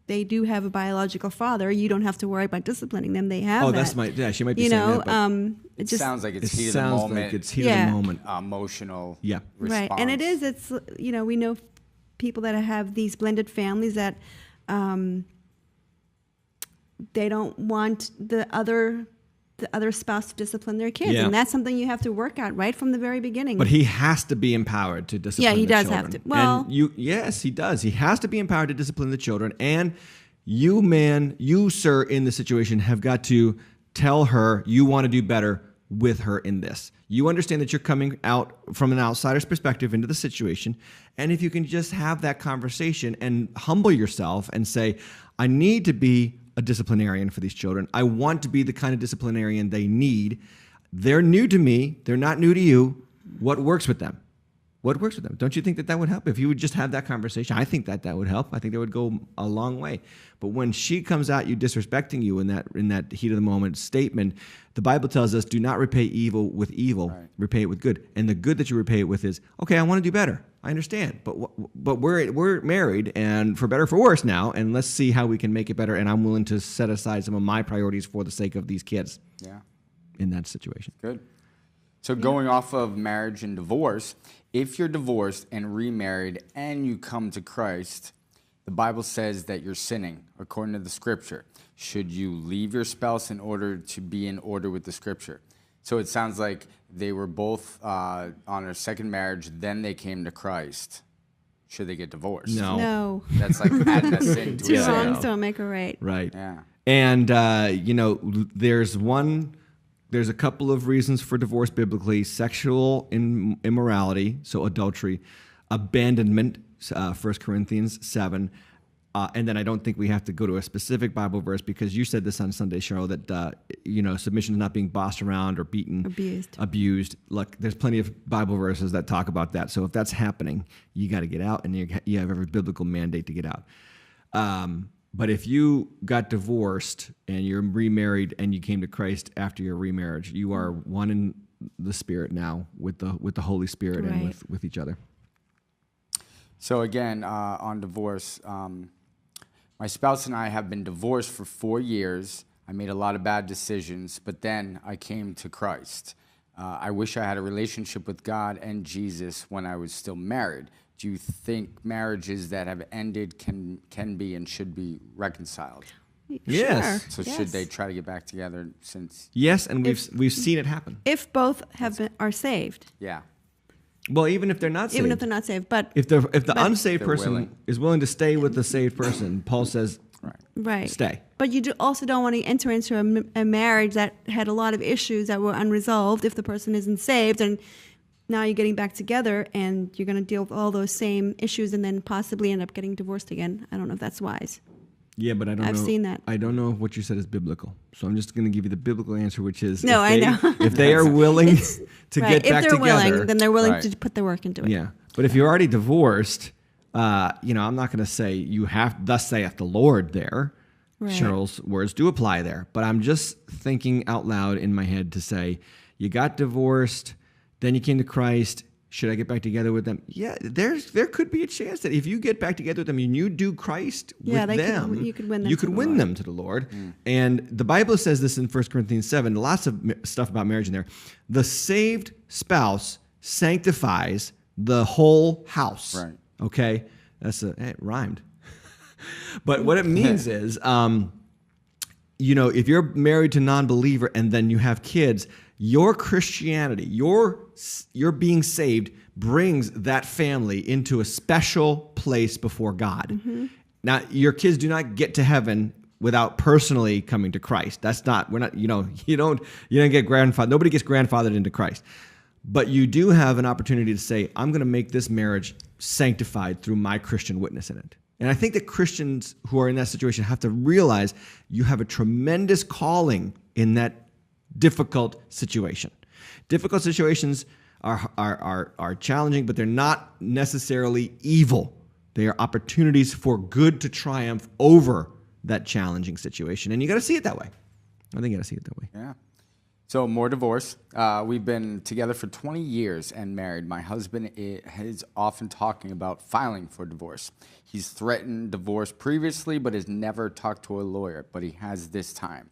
Speaker 2: they do have a biological father. You don't have to worry about disciplining them. They have.
Speaker 1: Oh, she might be saying that.
Speaker 3: It sounds like it's heat of the moment.
Speaker 1: Like it's heat of the moment.
Speaker 3: Emotional.
Speaker 1: Yeah.
Speaker 3: Response.
Speaker 2: Right, and it is. It's we know people that have these blended families that. They don't want the other spouse to discipline their kids, and that's something you have to work out right from the very beginning.
Speaker 1: But he has to be empowered to discipline.
Speaker 2: Yeah, he does
Speaker 1: children.
Speaker 2: have to. Well,
Speaker 1: and yes, he does. He has to be empowered to discipline the children. And you, sir, in the situation, have got to tell her you want to do better with her in this. You understand that you're coming out from an outsider's perspective into the situation, and if you can just have that conversation and humble yourself and say, I need to be a disciplinarian for these children. I want to be the kind of disciplinarian they need. They're new to me. They're not new to you. What works with them? What works with them? Don't you think that would help? If you would just have that conversation, I think that would help. I think that would go a long way. But when she comes at you disrespecting you in that heat of the moment statement, the Bible tells us, do not repay evil with evil, repay it with good. And the good that you repay it with is, okay, I want to do better. I understand, but we're married, and for better or for worse now, and let's see how we can make it better. And I'm willing to set aside some of my priorities for the sake of these kids.
Speaker 3: Yeah.
Speaker 1: In that situation.
Speaker 3: Good. So going off of marriage and divorce, if you're divorced and remarried and you come to Christ, the Bible says that you're sinning according to the Scripture. Should you leave your spouse in order to be in order with the Scripture? So it sounds like they were both on their second marriage, then they came to Christ. Should they get divorced?
Speaker 2: No.
Speaker 3: That's like adding a sin to it.
Speaker 2: Two wrongs don't make a right.
Speaker 1: Right.
Speaker 3: Yeah.
Speaker 1: And, there's a couple of reasons for divorce biblically: sexual immorality, so adultery, abandonment, 1 Corinthians 7. And then I don't think we have to go to a specific Bible verse, because you said this on Sunday, Cheryl, that submission is not being bossed around or beaten, abused. Look, there's plenty of Bible verses that talk about that. So if that's happening, you got to get out, and you have every biblical mandate to get out. But if you got divorced and you're remarried and you came to Christ after your remarriage, you are one in the Spirit now with the Holy Spirit
Speaker 2: Right.
Speaker 1: and with each other.
Speaker 3: So again, on divorce, my spouse and I have been divorced for 4 years. I made a lot of bad decisions, but then I came to Christ. I wish I had a relationship with God and Jesus when I was still married. Do you think marriages that have ended can be and should be reconciled?
Speaker 1: Yes.
Speaker 3: So should they try to get back together since?
Speaker 1: Yes, and we've seen it happen.
Speaker 2: If both are saved.
Speaker 3: Yeah.
Speaker 1: Well, even if they're not saved.
Speaker 2: Even if they're not saved. But
Speaker 1: if the unsaved
Speaker 3: They're
Speaker 1: person
Speaker 3: willing.
Speaker 1: is willing to stay with the saved person, Paul says,
Speaker 2: right.
Speaker 1: stay.
Speaker 2: But you also don't want to enter into a marriage that had a lot of issues that were unresolved if the person isn't saved, and now you're getting back together and you're going to deal with all those same issues and then possibly end up getting divorced again. I don't know if that's wise.
Speaker 1: Yeah, but I've
Speaker 2: seen that.
Speaker 1: I don't know if what you said is biblical. So I'm just going to give you the biblical answer, which is
Speaker 2: No, I know.
Speaker 1: if they are willing to
Speaker 2: Right.
Speaker 1: get back
Speaker 2: If they're
Speaker 1: together.
Speaker 2: willing, then they're willing
Speaker 3: Right.
Speaker 2: to put the work into it.
Speaker 1: Yeah. But if you're already divorced, I'm not going to say you have, thus saith the Lord there.
Speaker 2: Right.
Speaker 1: Cheryl's words do apply there. But I'm just thinking out loud in my head to say, you got divorced, then you came to Christ. Should I get back together with them? Yeah, there could be a chance that if you get back together with them and you do Christ with them,
Speaker 2: you could win them
Speaker 1: you
Speaker 2: to
Speaker 1: could
Speaker 2: the
Speaker 1: win
Speaker 2: Lord.
Speaker 1: them to the Lord. And the Bible says this in 1 Corinthians 7, lots of stuff about marriage in there. The saved spouse sanctifies the whole house.
Speaker 3: Right.
Speaker 1: Okay? It rhymed. But what it means is, if you're married to a non-believer and then you have kids, your Christianity, your being saved brings that family into a special place before God.
Speaker 2: Mm-hmm.
Speaker 1: Now, your kids do not get to heaven without personally coming to Christ. You don't get grandfathered. Nobody gets grandfathered into Christ. But you do have an opportunity to say, I'm going to make this marriage sanctified through my Christian witness in it. And I think that Christians who are in that situation have to realize you have a tremendous calling in that difficult situation. Difficult situations are challenging, but they're not necessarily evil. They are opportunities for good to triumph over that challenging situation. And you got to see it that way. I think you got to see it that way.
Speaker 3: Yeah. So more divorce. We've been together for 20 years and married. My husband is often talking about filing for divorce. He's threatened divorce previously, but has never talked to a lawyer, but he has this time.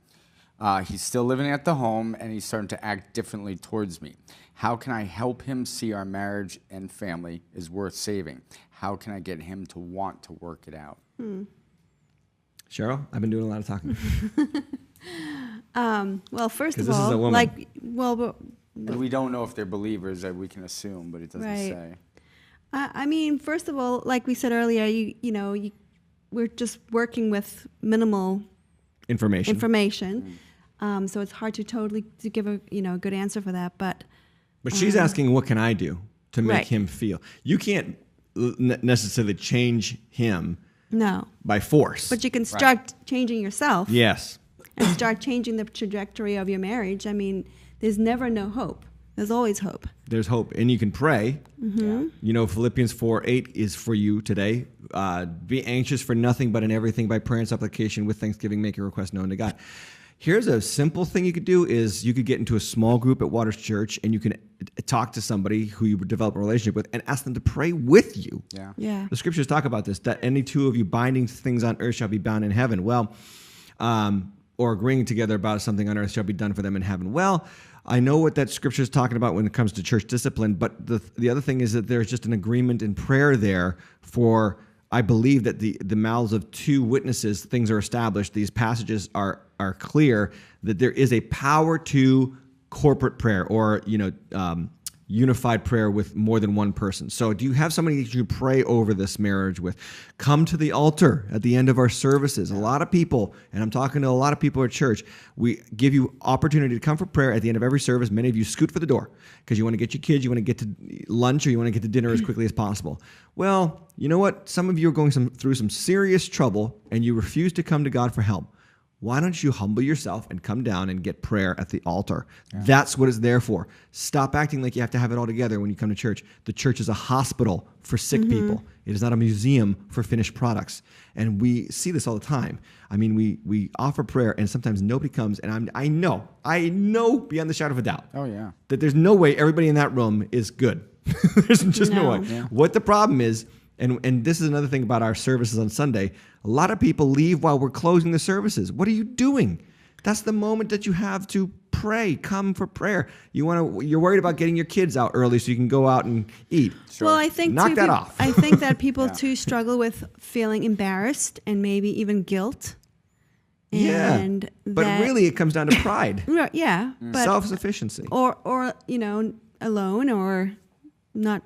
Speaker 3: He's still living at the home, and he's starting to act differently towards me. How can I help him see our marriage and family is worth saving? How can I get him to want to work it out?
Speaker 1: Cheryl, I've been doing a lot of talking.
Speaker 2: Well, first
Speaker 1: 'Cause
Speaker 2: of
Speaker 1: this is a
Speaker 2: all,
Speaker 1: woman.
Speaker 3: And we don't know if they're believers, that we can assume, but it doesn't
Speaker 2: Right.
Speaker 3: say.
Speaker 2: I mean, first of all, like we said earlier, we're just working with minimal information. So it's hard to give a good answer for that. But
Speaker 1: she's asking, what can I do to make
Speaker 2: Right.
Speaker 1: him feel? You can't necessarily change him
Speaker 2: no,
Speaker 1: by force.
Speaker 2: but you can start changing yourself
Speaker 1: Yes.
Speaker 2: and start changing the trajectory of your marriage. I mean, there's never no hope. There's always hope.
Speaker 1: There's hope. And you can pray.
Speaker 2: Mm-hmm.
Speaker 1: Philippians 4:8 is for you today. Be anxious for nothing, but in everything by prayer and supplication with thanksgiving, make your request known to God. Here's a simple thing you could do is you could get into a small group at Waters Church and you can talk to somebody who you develop a relationship with and ask them to pray with you.
Speaker 3: Yeah.
Speaker 2: Yeah.
Speaker 1: The scriptures talk about this, that any two of you binding things on earth shall be bound in heaven. Well, or agreeing together about something on earth shall be done for them in heaven. Well, I know what that scripture is talking about when it comes to church discipline, but the other thing is that there's just an agreement in prayer there for, I believe that the mouths of two witnesses, things are established. These passages are clear that there is a power to corporate prayer or, unified prayer with more than one person. So do you have somebody that you pray over this marriage with? Come to the altar at the end of our services. A lot of people, and I'm talking to a lot of people at church, we give you opportunity to come for prayer at the end of every service. Many of you scoot for the door because you want to get your kids, you want to get to lunch, or you want to get to dinner as quickly as possible. Well, you know what? Some of you are going through some serious trouble and you refuse to come to God for help. Why don't you humble yourself and come down and get prayer at the altar? Yeah. That's what it's there for. Stop acting like you have to have it all together when you come to church. The church is a hospital for sick people. It is not a museum for finished products. And we see this all the time. I mean, we offer prayer and sometimes nobody comes. And I know beyond the shadow of a doubt that there's no way everybody in that room is good. There's just no way. Yeah. What the problem is, and this is another thing about our services on Sunday, a lot of people leave while we're closing the services. What are you doing? That's the moment that you have to pray. Come for prayer. You're worried about getting your kids out early so you can go out and eat.
Speaker 2: Sure. Well, I think
Speaker 1: knock that off.
Speaker 2: I think that people too struggle with feeling embarrassed and maybe even guilt. And
Speaker 1: but really it comes down to pride.
Speaker 2: Yeah, but
Speaker 1: self-sufficiency.
Speaker 2: Or alone or not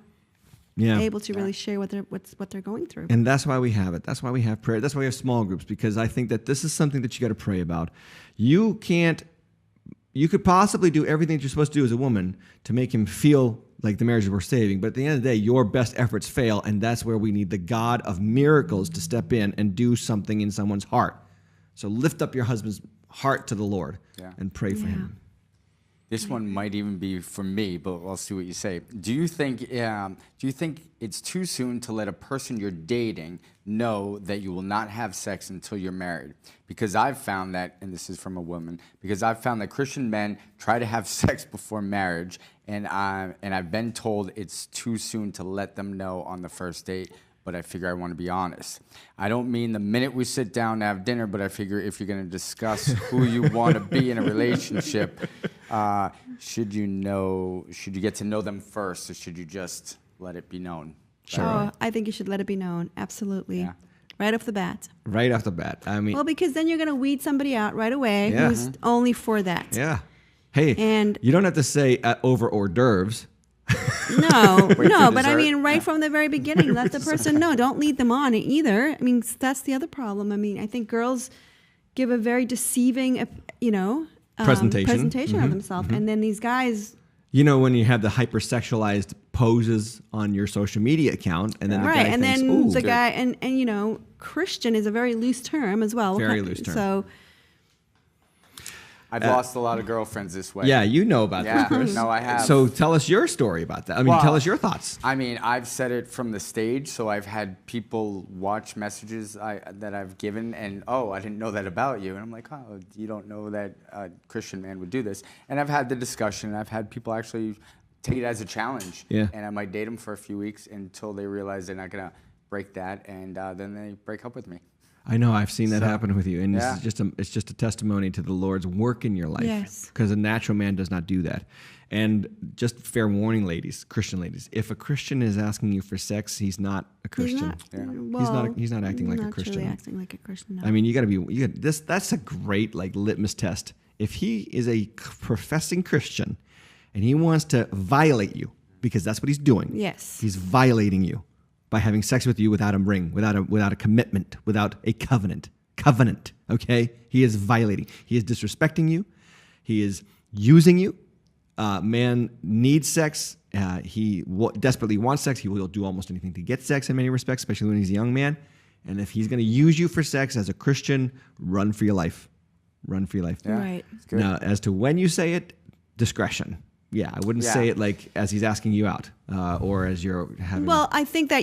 Speaker 2: able to really share what they're going through.
Speaker 1: And that's why we have it. That's why we have prayer. That's why we have small groups, because I think that this is something that you got to pray about. You could possibly do everything that you're supposed to do as a woman to make him feel like the marriage is worth saving, but at the end of the day, your best efforts fail, and that's where we need the God of miracles to step in and do something in someone's heart. So lift up your husband's heart to the Lord and pray for him.
Speaker 3: This one might even be for me, but I'll see what you say. Do you think it's too soon to let a person you're dating know that you will not have sex until you're married? Because I've found that, and this is from a woman, because I've found that Christian men try to have sex before marriage, and I've been told it's too soon to let them know on the first date. But I figure I want to be honest. I don't mean the minute we sit down to have dinner, but I figure if you're going to discuss who you want to be in a relationship, should you get to know them first, or should you just let it be known?
Speaker 1: Sure.
Speaker 2: Oh, I think you should let it be known. Absolutely. Yeah. Right off the bat.
Speaker 1: Right off the bat. I mean,
Speaker 2: well, because then you're going to weed somebody out right away who's only for that.
Speaker 1: Yeah. Hey, and you don't have to say over hors d'oeuvres.
Speaker 2: No, but I mean, right from the very beginning, let the person know. Don't lead them on either. I mean, that's the other problem. I mean, I think girls give a very deceiving, presentation of themselves, and then these guys.
Speaker 1: You know, when you have the hypersexualized poses on your social media account, and then the guy thinks,
Speaker 2: then the guy, and Christian is a very loose term as well.
Speaker 1: Very loose term.
Speaker 2: So.
Speaker 3: I've lost a lot of girlfriends this way.
Speaker 1: Yeah, you know about that, Chris.
Speaker 3: No, I have.
Speaker 1: So tell us your story about that. I mean, tell us your thoughts.
Speaker 3: I mean, I've said it from the stage, so I've had people watch messages that I've given, and, I didn't know that about you. And I'm like, oh, you don't know that a Christian man would do this. And I've had the discussion, and I've had people actually take it as a challenge. Yeah. And I might date them for a few weeks until they realize they're not going to break that, and then they break up with me.
Speaker 1: I know, I've seen that happen with you, and it's just a testimony to the Lord's work in your life.
Speaker 2: Yes.
Speaker 1: Because a natural man does not do that. And just fair warning, ladies, Christian ladies, if a Christian is asking you for sex, he's not a Christian. He's not acting like a Christian.
Speaker 2: Really acting like a Christian. No.
Speaker 1: I mean, that's a great litmus test. If he is a professing Christian and he wants to violate you, because that's what he's doing.
Speaker 2: Yes.
Speaker 1: He's violating you by having sex with you without a ring, without a commitment, without a covenant. Covenant, okay? He is violating. He is disrespecting you. He is using you. Man needs sex. He desperately wants sex. He will do almost anything to get sex in many respects, especially when he's a young man. And if he's going to use you for sex as a Christian, run for your life. Run for your life.
Speaker 2: Yeah, right.
Speaker 1: Now, as to when you say it, discretion. Yeah, I wouldn't say it like as he's asking you out or as you're having.
Speaker 2: Well, I think that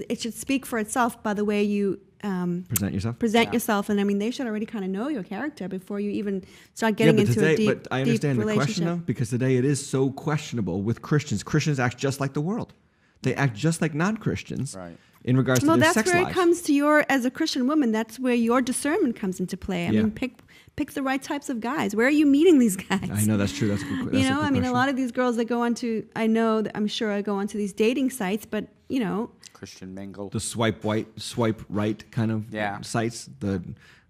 Speaker 2: it should speak for itself by the way you
Speaker 1: present yourself.
Speaker 2: Yourself, and I mean, they should already kind of know your character before you even start getting into a deep relationship.
Speaker 1: But I understand the question though, because today it is so questionable with Christians. Christians act just like the world. They act just like non-Christians. Right. In regards to their sex lives.
Speaker 2: Well, that's where it comes to as a Christian woman, that's where your discernment comes into play. I mean, pick the right types of guys. Where are you meeting these guys?
Speaker 1: I know, that's true. That's a good question.
Speaker 2: I mean, a lot of these girls that go onto, I'm sure I go onto these dating sites, but,
Speaker 3: Christian mingle.
Speaker 1: The swipe right kind of sites.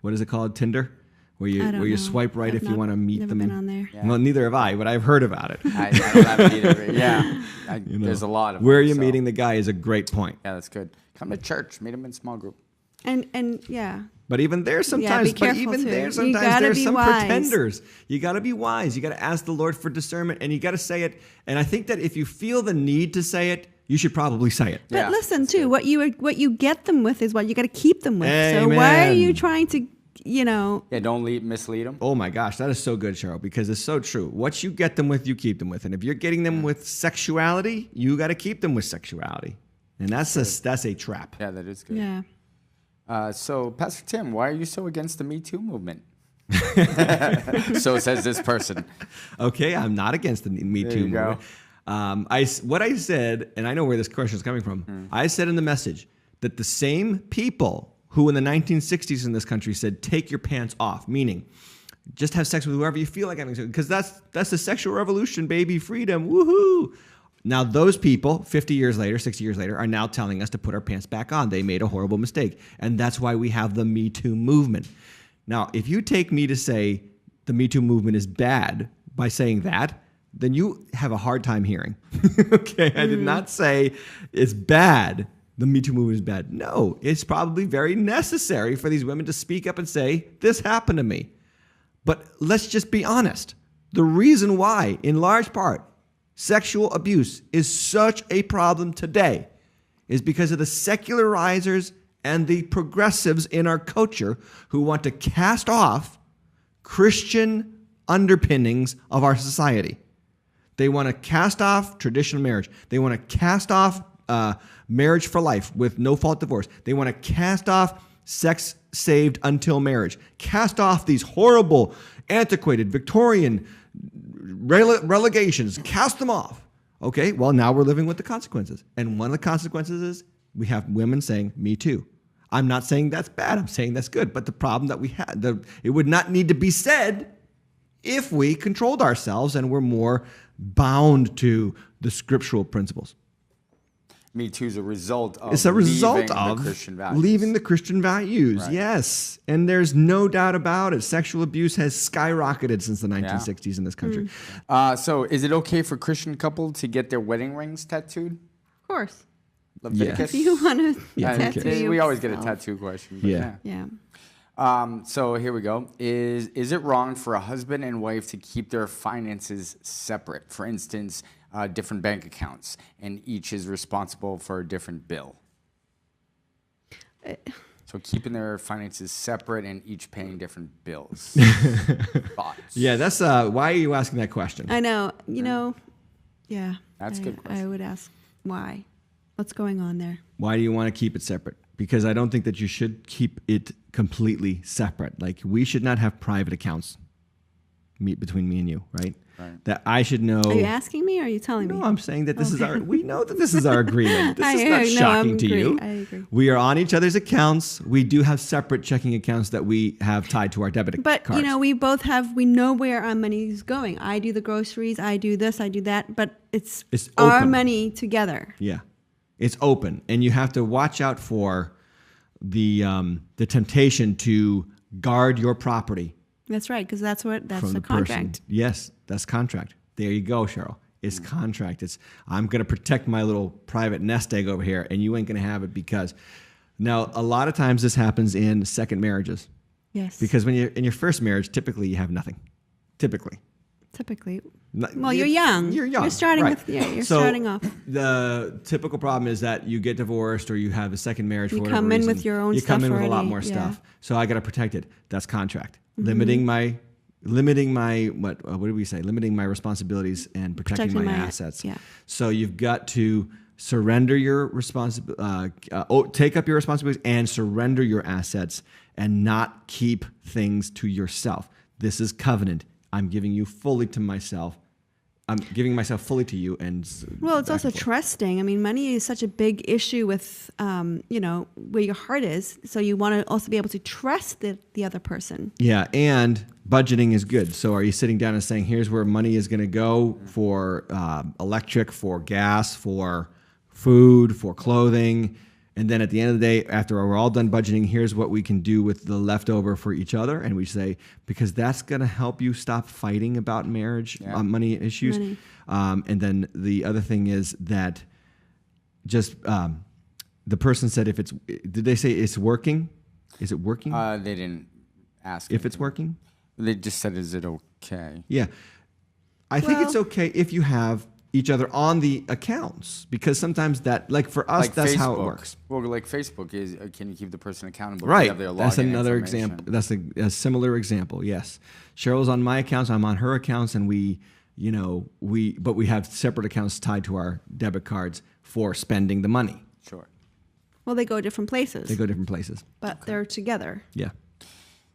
Speaker 1: What is it called? Tinder? Where you swipe right if you want to meet them.
Speaker 2: Never been on there.
Speaker 1: Yeah. Well, neither have I, but I've heard about it.
Speaker 3: I don't have it either. Yeah. There's a lot of
Speaker 1: where you're meeting the guy is a great point.
Speaker 3: Yeah, that's good. Come to church. Meet him in small group.
Speaker 2: And yeah.
Speaker 1: But even there sometimes, there's some pretenders. You got to be wise. You got to ask the Lord for discernment, and you got to say it. And I think that if you feel the need to say it, you should probably say it.
Speaker 2: But listen, too, what you get them with is what you got to keep them with.
Speaker 1: Amen.
Speaker 2: So why are you trying to, Yeah,
Speaker 3: don't mislead them.
Speaker 1: Oh my gosh, that is so good, Cheryl, because it's so true. What you get them with, you keep them with. And if you're getting them with sexuality, you got to keep them with sexuality. And that's a trap.
Speaker 3: Yeah, that is good.
Speaker 2: Yeah.
Speaker 3: So, Pastor Tim, why are you so against the Me Too movement? So says this person.
Speaker 1: Okay, I'm not against the Me Too movement. What I said, and I know where this question is coming from, I said in the message that the same people who in the 1960s in this country said, take your pants off, meaning just have sex with whoever you feel like having sex, because that's the sexual revolution, baby, freedom, woohoo. Now those people, 50 years later, 60 years later, are now telling us to put our pants back on. They made a horrible mistake. And that's why we have the Me Too movement. Now, if you take me to say the Me Too movement is bad by saying that, then you have a hard time hearing. Okay, I did not say it's bad. The Me Too movement is bad. No, it's probably very necessary for these women to speak up and say, this happened to me. But let's just be honest. The reason why, in large part, sexual abuse is such a problem today is because of the secularizers and the progressives in our culture who want to cast off Christian underpinnings of our society. They want to cast off traditional marriage. They want to cast off marriage for life with no-fault divorce. They want to cast off sex saved until marriage. Cast off these horrible, antiquated, Victorian relegations. Cast them off. Okay, well, now we're living with the consequences. And one of the consequences is we have women saying, me too. I'm not saying that's bad. I'm saying that's good. But the problem that we had, it would not need to be said if we controlled ourselves and were more bound to the scriptural principles.
Speaker 3: Me Too is a result of
Speaker 1: leaving the Christian values. Right. Yes. And there's no doubt about it. Sexual abuse has skyrocketed since the 1960s in this country.
Speaker 3: So is it okay for Christian couple to get their wedding rings tattooed?
Speaker 2: Of course.
Speaker 3: Leviticus?
Speaker 2: If you want to tattoo
Speaker 3: we always get a tattoo question.
Speaker 2: Yeah.
Speaker 3: So here we go. Is it wrong for a husband and wife to keep their finances separate? For instance, different bank accounts, and each is responsible for a different bill. So keeping their finances separate and each paying different bills. Thoughts?
Speaker 1: Yeah, that's why are you asking that question?
Speaker 2: I know. Yeah.
Speaker 3: That's a good question.
Speaker 2: I would ask why. What's going on there?
Speaker 1: Why do you want to keep it separate? Because I don't think that you should keep it completely separate. Like, we should not have private accounts between me and you, right? That I should know.
Speaker 2: Are you asking me or are you telling me?
Speaker 1: No, I'm saying that we know that this is our agreement. This is not shocking to you.
Speaker 2: I agree.
Speaker 1: We are on each other's accounts. We do have separate checking accounts that we have tied to our debit cards.
Speaker 2: But, we know where our money is going. I do the groceries, I do this, I do that, but it's our money together.
Speaker 1: Yeah. It's open, and you have to watch out for the temptation to guard your property.
Speaker 2: That's right, because that's the contract.
Speaker 1: Person. Yes, that's contract. There you go, Cheryl. It's contract. It's I'm going to protect my little private nest egg over here, and you ain't going to have it because. Now, a lot of times this happens in second marriages.
Speaker 2: Yes.
Speaker 1: Because when you're in your first marriage, typically you have nothing. Typically.
Speaker 2: Well, you're young. You're starting
Speaker 1: right.
Speaker 2: Starting off.
Speaker 1: The typical problem is that you get divorced or you have a second marriage for whatever reason.
Speaker 2: You come in with your own stuff.
Speaker 1: You come in with
Speaker 2: already.
Speaker 1: a lot more stuff. So I got to protect it. That's contract. Limiting my what do we say? Limiting my responsibilities and protecting my assets.
Speaker 2: Yeah.
Speaker 1: So you've got to surrender your take up your responsibilities and surrender your assets and not keep things to yourself. This is covenant. I'm giving you fully to myself. I'm giving myself fully to you. Well,
Speaker 2: it's also trusting. I mean, money is such a big issue with, where your heart is. So you want to also be able to trust the other person.
Speaker 1: Yeah, and budgeting is good. So are you sitting down and saying, here's where money is going to go for electric, for gas, for food, for clothing? And then at the end of the day, after we're all done budgeting, here's what we can do with the leftover for each other. And we say, because that's going to help you stop fighting about marriage, money issues.
Speaker 2: Money.
Speaker 1: And then the other thing is that just the person said, did they say it's working? Is it working?
Speaker 3: They didn't ask.
Speaker 1: If it's working?
Speaker 3: They just said, is it okay?
Speaker 1: Yeah. I think it's okay if you have each other on the accounts, because sometimes that, like for us,
Speaker 3: Like
Speaker 1: that's
Speaker 3: Facebook.
Speaker 1: how it works.
Speaker 3: Well, like Facebook is, can you keep the person accountable?
Speaker 1: Right.
Speaker 3: You have their
Speaker 1: That's
Speaker 3: login
Speaker 1: another
Speaker 3: information.
Speaker 1: example. That's a similar example. Yes. Cheryl's on my accounts. I'm on her accounts, and we have separate accounts tied to our debit cards for spending the money.
Speaker 3: Sure.
Speaker 2: Well, they go different places.
Speaker 1: They go different places.
Speaker 2: But they're together.
Speaker 1: Yeah.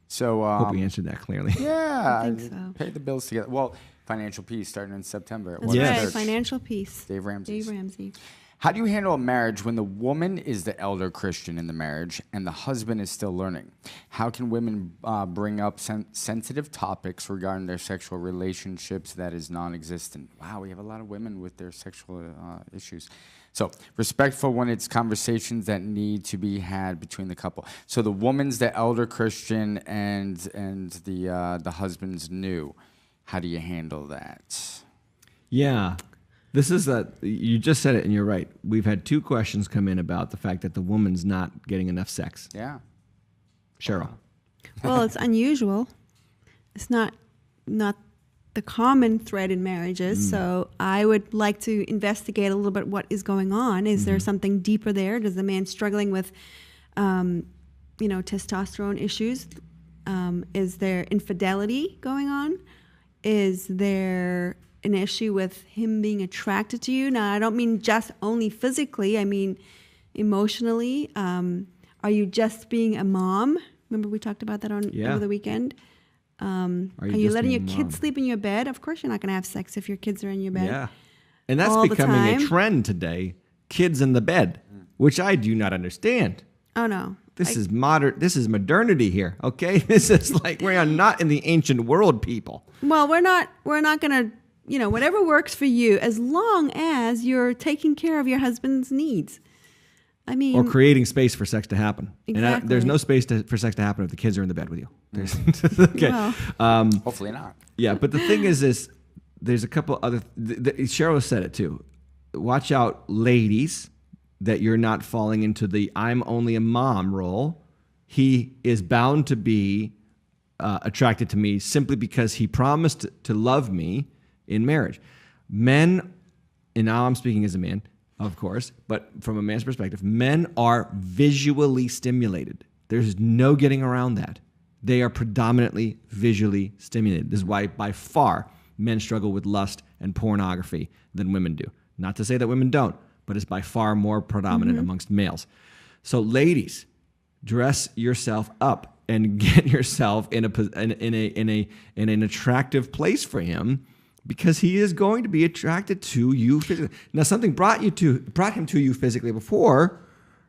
Speaker 3: So
Speaker 1: Hope we answered that clearly.
Speaker 3: yeah,
Speaker 2: I think so.
Speaker 3: Pay the bills together. Well, financial peace starting in September. at
Speaker 2: That's
Speaker 3: One
Speaker 1: Yes.
Speaker 2: right.
Speaker 3: Church.
Speaker 2: Financial peace.
Speaker 3: Dave Ramsey.
Speaker 2: Dave Ramsey.
Speaker 3: How do you handle a marriage when the woman is the elder Christian in the marriage and the husband is still learning? How can women bring up sensitive topics regarding their sexual relationships that is non-existent? Wow, we have a lot of women with their sexual issues. So, respectful when it's conversations that need to be had between the couple. So the woman's the elder Christian and the husband's new. How do you handle that?
Speaker 1: Yeah. This is you just said it, and you're right. We've had 2 questions come in about the fact that the woman's not getting enough sex.
Speaker 3: Yeah.
Speaker 1: Cheryl.
Speaker 2: Well, it's unusual. It's not the common thread in marriages. So I would like to investigate a little bit what is going on. Is there something deeper there? Does the man struggling with, testosterone issues? Is there infidelity going on? Is there an issue with him being attracted to you? Now, I don't mean just only physically. I mean emotionally. Are you just being a mom? Remember we talked about that over the weekend? Are you letting your kids sleep in your bed? Of course you're not going to have sex if your kids are in your bed.
Speaker 1: Yeah. And that's
Speaker 2: all the
Speaker 1: becoming a
Speaker 2: time.
Speaker 1: trend today. Kids in the bed, which I do not understand.
Speaker 2: Oh, no.
Speaker 1: This is modernity here, okay? This is like we are not in the ancient world, people.
Speaker 2: Well, we're not going to, whatever works for you, as long as you're taking care of your husband's needs. I mean,
Speaker 1: Or creating space for sex to happen.
Speaker 2: Exactly.
Speaker 1: And there's no space for sex to happen if the kids are in the bed with you. Okay.
Speaker 2: well,
Speaker 3: Hopefully not.
Speaker 1: Yeah, but the thing is there's a couple other... Cheryl said it too. Watch out, ladies, that you're not falling into the I'm only a mom role. He is bound to be attracted to me simply because he promised to love me in marriage. Men, and now I'm speaking as a man, of course, but from a man's perspective, men are visually stimulated. There's no getting around that. They are predominantly visually stimulated. This is why, by far, men struggle with lust and pornography than women do. Not to say that women don't, but it's by far more predominant amongst males. So, ladies, dress yourself up and get yourself in an attractive place for him, because he is going to be attracted to you physically. Now, something brought him to you physically before.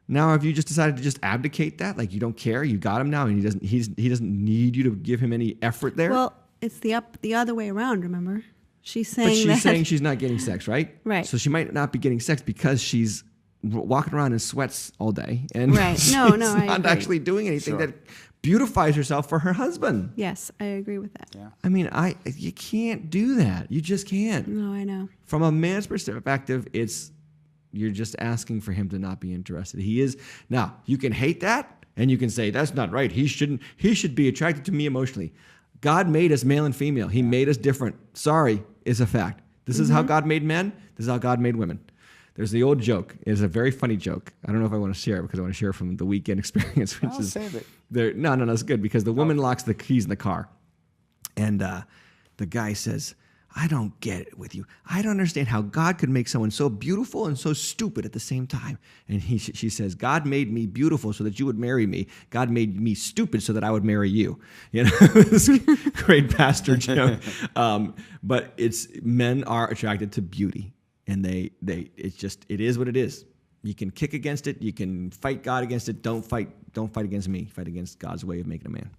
Speaker 1: Now, have you just decided to just abdicate that? Like you don't care, you got him now, and he doesn't need you to give him any effort there.
Speaker 2: well, it's the other way around, remember? She's
Speaker 1: but
Speaker 2: saying
Speaker 1: she's saying she's not getting sex, right?
Speaker 2: Right.
Speaker 1: So she might not be getting sex because she's walking around in sweats all day, and
Speaker 2: Right.
Speaker 1: she's
Speaker 2: No, I
Speaker 1: not
Speaker 2: agree.
Speaker 1: actually doing anything that beautifies herself for her husband.
Speaker 2: Yes, I agree with that.
Speaker 3: Yeah.
Speaker 1: I mean, you can't do that. You just can't.
Speaker 2: No, I know.
Speaker 1: From a man's perspective, you're just asking for him to not be interested. He is. Now, you can hate that, and you can say, that's not right. He should be attracted to me emotionally. God made us male and female. He made us different. Sorry, it's a fact. This is how God made men. This is how God made women. There's the old joke. It's a very funny joke. I don't know if I want to share it because I want to share it from the weekend experience. Which
Speaker 3: I'll
Speaker 1: is
Speaker 3: save it.
Speaker 1: No, it's good because the woman locks the keys in the car. And the guy says, I don't get it with you. I don't understand how God could make someone so beautiful and so stupid at the same time. And she says, God made me beautiful so that you would marry me. God made me stupid so that I would marry you. You know, this great pastor joke. But men are attracted to beauty, and it is what it is. You can kick against it. You can fight God against it. Don't fight against me. Fight against God's way of making a man.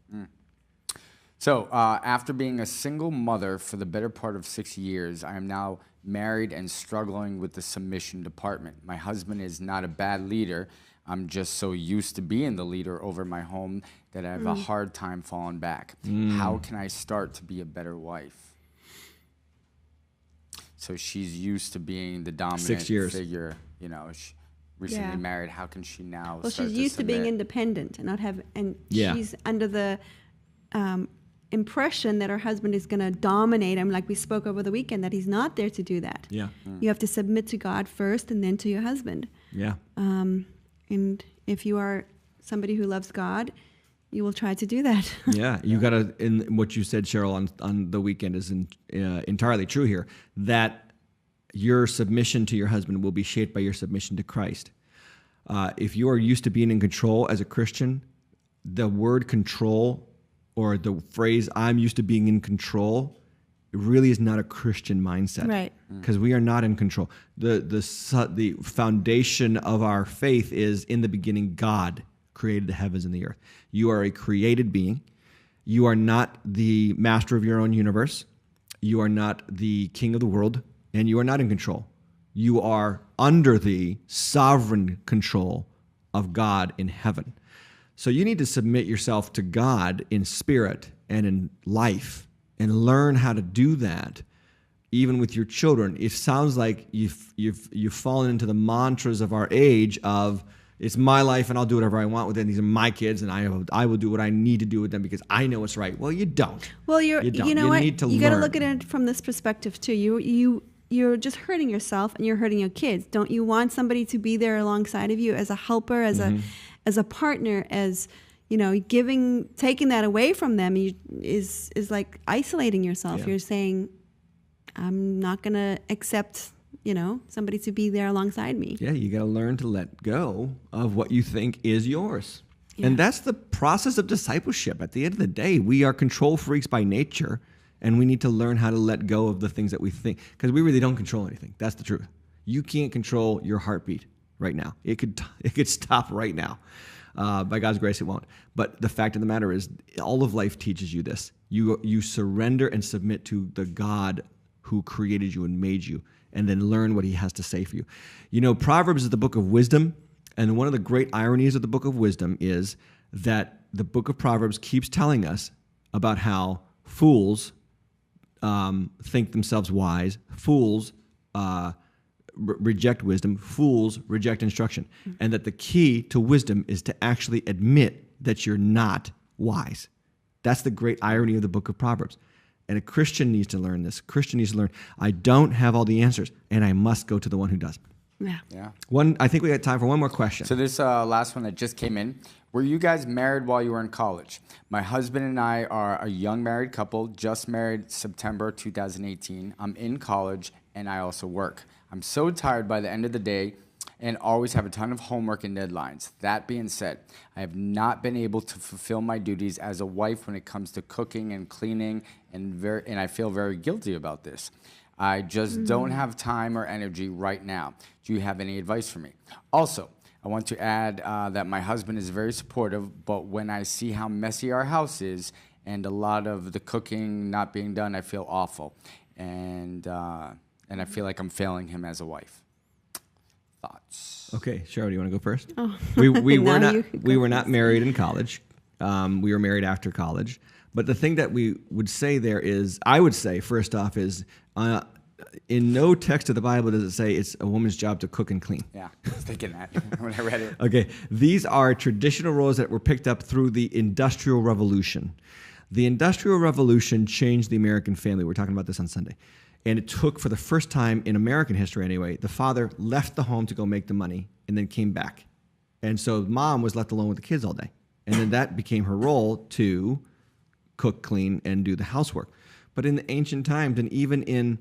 Speaker 3: So, after being a single mother for the better part of 6 years, I am now married and struggling with the submission department. My husband is not a bad leader. I'm just so used to being the leader over my home that I have a hard time falling back. How can I start to be a better wife? So she's used to being the dominant
Speaker 1: 6 years.
Speaker 3: figure. You know, she recently married. How can she now
Speaker 2: Well,
Speaker 3: start
Speaker 2: she's used to being
Speaker 3: submit?
Speaker 2: independent and not have, and
Speaker 1: Yeah.
Speaker 2: she's under the impression that our husband is going to dominate him, like we spoke over the weekend, that he's not there to do that.
Speaker 1: Yeah.
Speaker 2: You have to submit to God first and then to your husband.
Speaker 1: Yeah.
Speaker 2: And if you are somebody who loves God, you will try to do that.
Speaker 1: Yeah, you got to, in what you said, Cheryl, on the weekend is entirely true here, that your submission to your husband will be shaped by your submission to Christ. If you are used to being in control as a Christian, the word control or the phrase "I'm used to being in control" really is not a Christian mindset,
Speaker 2: right?
Speaker 1: Because we are not in control. The foundation of our faith is, in the beginning, God created the heavens and the earth. You are a created being. You are not the master of your own universe. You are not the king of the world, and you are not in control. You are under the sovereign control of God in heaven. So you need to submit yourself to God in spirit and in life and learn how to do that, even with your children. It sounds like you've fallen into the mantras of our age of, it's my life and I'll do whatever I want with it. These are my kids and I will do what I need to do with them because I know it's right. Well, you don't.
Speaker 2: Well,
Speaker 1: you know
Speaker 2: you
Speaker 1: what?
Speaker 2: Need to you got to look at it from this perspective too. You're just hurting yourself and you're hurting your kids. Don't you want somebody to be there alongside of you as a helper, as a partner, as taking that away from them is like isolating yourself.
Speaker 1: Yeah.
Speaker 2: You're saying, I'm not going to accept somebody to be there alongside me.
Speaker 1: Yeah, you got to learn to let go of what you think is yours.
Speaker 2: Yeah.
Speaker 1: And that's the process of discipleship. At the end of the day, we are control freaks by nature, and we need to learn how to let go of the things that we think, because we really don't control anything. That's the truth. You can't control your heartbeat right now. It could stop right now. By God's grace, it won't. But the fact of the matter is, all of life teaches you this. You surrender and submit to the God who created you and made you, and then learn what he has to say for you. Proverbs is the book of wisdom, and one of the great ironies of the book of wisdom is that the book of Proverbs keeps telling us about how fools think themselves wise, fools reject wisdom, fools reject instruction, and that the key to wisdom is to actually admit that you're not wise. That's the great irony of the book of Proverbs. And a Christian needs to learn this. A Christian needs to learn, I don't have all the answers, and I must go to the one who does.
Speaker 2: Yeah.
Speaker 1: I think we got time for one more question.
Speaker 3: So this last one that just came in. Were you guys married while you were in college? My husband and I are a young married couple, just married September 2018. I'm in college, and I also work. I'm so tired by the end of the day and always have a ton of homework and deadlines. That being said, I have not been able to fulfill my duties as a wife when it comes to cooking and cleaning, and I feel very guilty about this. I just don't have time or energy right now. Do you have any advice for me? Also, I want to add that my husband is very supportive, but when I see how messy our house is and a lot of the cooking not being done, I feel awful. And I feel like I'm failing him as a wife. Thoughts?
Speaker 1: Okay, Cheryl, do you want to go first?
Speaker 2: Oh.
Speaker 1: We were not
Speaker 2: first.
Speaker 1: married in college. We were married after college. But the thing that we would say there is, I would say, first off, is in no text of the Bible does it say it's a woman's job to cook and clean.
Speaker 3: Yeah, I was thinking that when I read it.
Speaker 1: Okay, these are traditional roles that were picked up through the Industrial Revolution. The Industrial Revolution changed the American family. We're talking about this on Sunday. And it took, for the first time in American history anyway, the father left the home to go make the money and then came back. And so mom was left alone with the kids all day. And then that became her role to cook, clean, and do the housework. But in the ancient times, and even in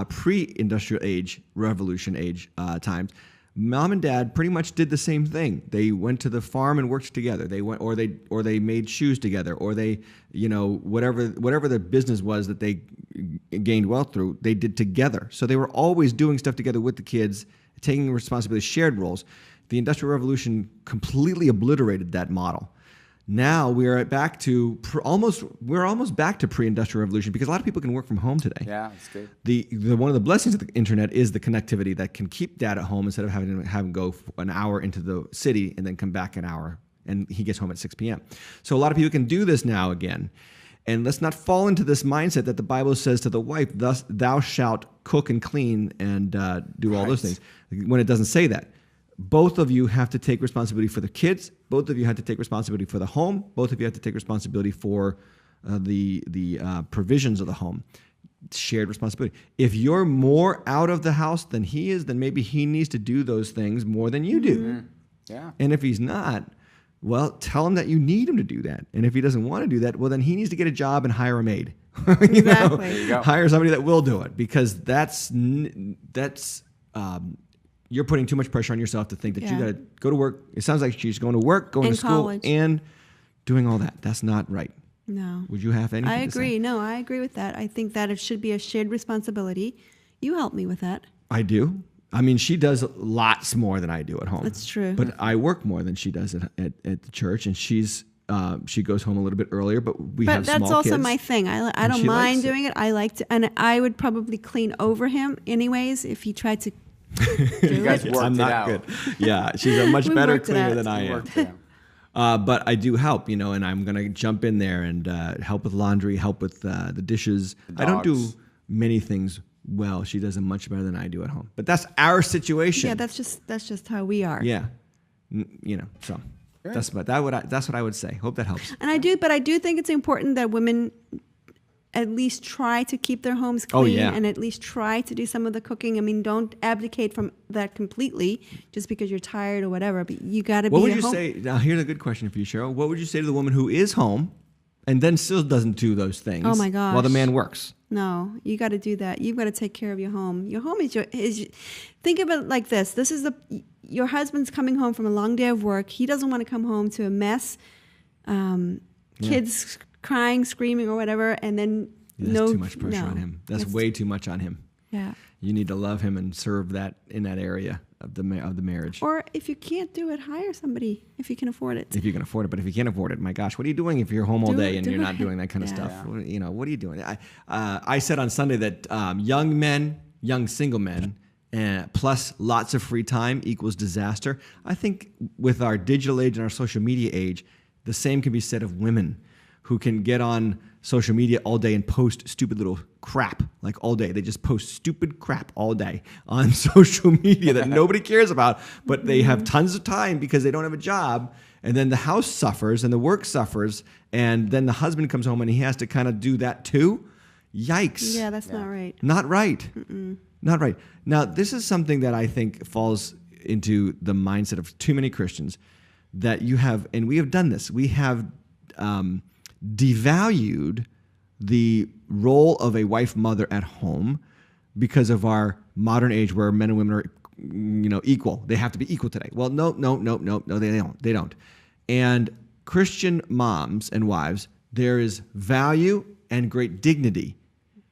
Speaker 1: pre-industrial age, revolution age times, mom and dad pretty much did the same thing. They went to the farm and worked together. They went, or they made shoes together, or they, whatever the business was that they gained wealth through, they did together. So they were always doing stuff together with the kids, taking responsibility, shared roles. The Industrial Revolution completely obliterated that model. Now we are back to almost back to pre-industrial revolution, because a lot of people can work from home today.
Speaker 3: Yeah, that's good.
Speaker 1: The one of the blessings of the internet is the connectivity that can keep dad at home instead of having to have him go an hour into the city and then come back an hour, and he gets home at 6 p.m. So a lot of people can do this now again. And let's not fall into this mindset that the Bible says to the wife, "Thus thou shalt cook and clean and do all those things," when it doesn't say that. Both of you have to take responsibility for the kids. Both of you have to take responsibility for the home. Both of you have to take responsibility for the provisions of the home. Shared responsibility. If you're more out of the house than he is, then maybe he needs to do those things more than you do.
Speaker 3: Mm-hmm. Yeah.
Speaker 1: And if he's not, well, tell him that you need him to do that. And if he doesn't want to do that, well, then he needs to get a job and hire a maid.
Speaker 2: Exactly.
Speaker 1: Hire somebody that will do it, because you're putting too much pressure on yourself to think that you got to go to work. It sounds like she's going to work, going to school,
Speaker 2: college,
Speaker 1: and doing all that. That's not right.
Speaker 2: No.
Speaker 1: Would you have anything
Speaker 2: I
Speaker 1: to say?
Speaker 2: agree. No, I agree with that. I think that it should be a shared responsibility. You help me with that.
Speaker 1: I do. I mean, she does lots more than I do at home.
Speaker 2: That's true.
Speaker 1: But I work more than she does at the church, and she goes home a little bit earlier. But have small kids.
Speaker 2: But that's also my thing. I don't mind doing it. I like to, and I would probably clean over him anyways if he tried to.
Speaker 3: You guys worked
Speaker 1: I'm
Speaker 3: it
Speaker 1: not
Speaker 3: out.
Speaker 1: good. Yeah, she's a much better cleaner than I
Speaker 3: We
Speaker 1: am.
Speaker 3: worked it out.
Speaker 1: But I do help, and I'm going to jump in there and help with laundry, help with the dishes.
Speaker 3: The
Speaker 1: I don't do
Speaker 3: dogs.
Speaker 1: many things well. She does them much better than I do at home. But that's our situation.
Speaker 2: Yeah, that's just how we are.
Speaker 1: Yeah. So that's what I would say. Hope that helps.
Speaker 2: And I do think it's important that women at least try to keep their homes clean,
Speaker 1: Oh, yeah.
Speaker 2: and at least try to do some of the cooking. I mean, don't abdicate from that completely just because you're tired or whatever, but you got to be
Speaker 1: What would
Speaker 2: at
Speaker 1: you
Speaker 2: home.
Speaker 1: say? Now, here's a good question for you, Cheryl. What would you say to the woman who is home and then still doesn't do those things?
Speaker 2: Oh, my gosh.
Speaker 1: While the man works.
Speaker 2: No, you got to do that. You've got to take care of your home. Your home is think of it like this. This is your husband's coming home from a long day of work. He doesn't want to come home to a mess, kids crying, screaming, or whatever, and then
Speaker 1: That's too much pressure on him. That's way too much on him.
Speaker 2: Yeah.
Speaker 1: You need to love him and serve that in that area of the marriage.
Speaker 2: Or if you can't do it, hire somebody if you can afford it.
Speaker 1: If you can afford it. But if you can't afford it, my gosh, what are you doing if you're home all day and you're not doing that kind of stuff?
Speaker 2: Yeah.
Speaker 1: What are you doing? I said on Sunday that young single men, plus lots of free time equals disaster. I think with our digital age and our social media age, the same can be said of women who can get on social media all day and post stupid little crap, like all day. They just post stupid crap all day on social media that nobody cares about, but they have tons of time because they don't have a job. And then the house suffers and the work suffers. And then the husband comes home and he has to kind of do that too. Yikes.
Speaker 2: Yeah, that's not right.
Speaker 1: Not right. Not right. Now, this is something that I think falls into the mindset of too many Christians that you have, and we have done this. We have devalued the role of a wife mother at home because of our modern age where men and women are equal. They have to be equal today. Well, no, they don't. And Christian moms and wives, there is value and great dignity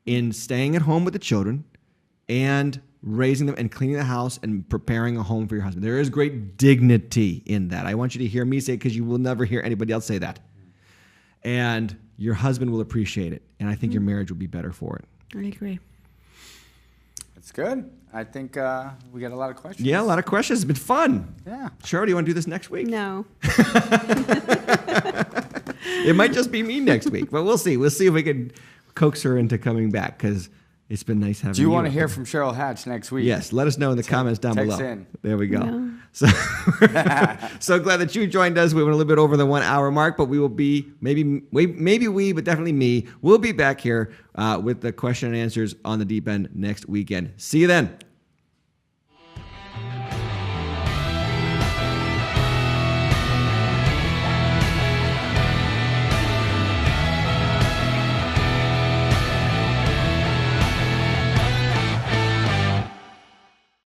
Speaker 1: in staying at home with the children and raising them and cleaning the house and preparing a home for your husband. There is great dignity in that. I want you to hear me say it because you will never hear anybody else say that. And your husband will appreciate it. And I think your marriage will be better for it.
Speaker 2: I agree.
Speaker 3: That's good. I think we got a lot of questions.
Speaker 1: Yeah, a lot of questions. It's been fun.
Speaker 3: Yeah.
Speaker 1: Cheryl, do you want to do this next week?
Speaker 2: No.
Speaker 1: It might just be me next week, but we'll see. We'll see if we can coax her into coming back because it's been nice having you.
Speaker 3: Do you want to hear from Cheryl Hatch next week?
Speaker 1: Yes. Let us know in the comments down
Speaker 3: text
Speaker 1: below.
Speaker 3: in.
Speaker 1: There we go.
Speaker 2: No.
Speaker 1: So, so glad that you joined us. We went a little bit over the 1 hour mark, but we will be, but definitely me, we'll be back here with the question and answers on the deep end next weekend. See you then.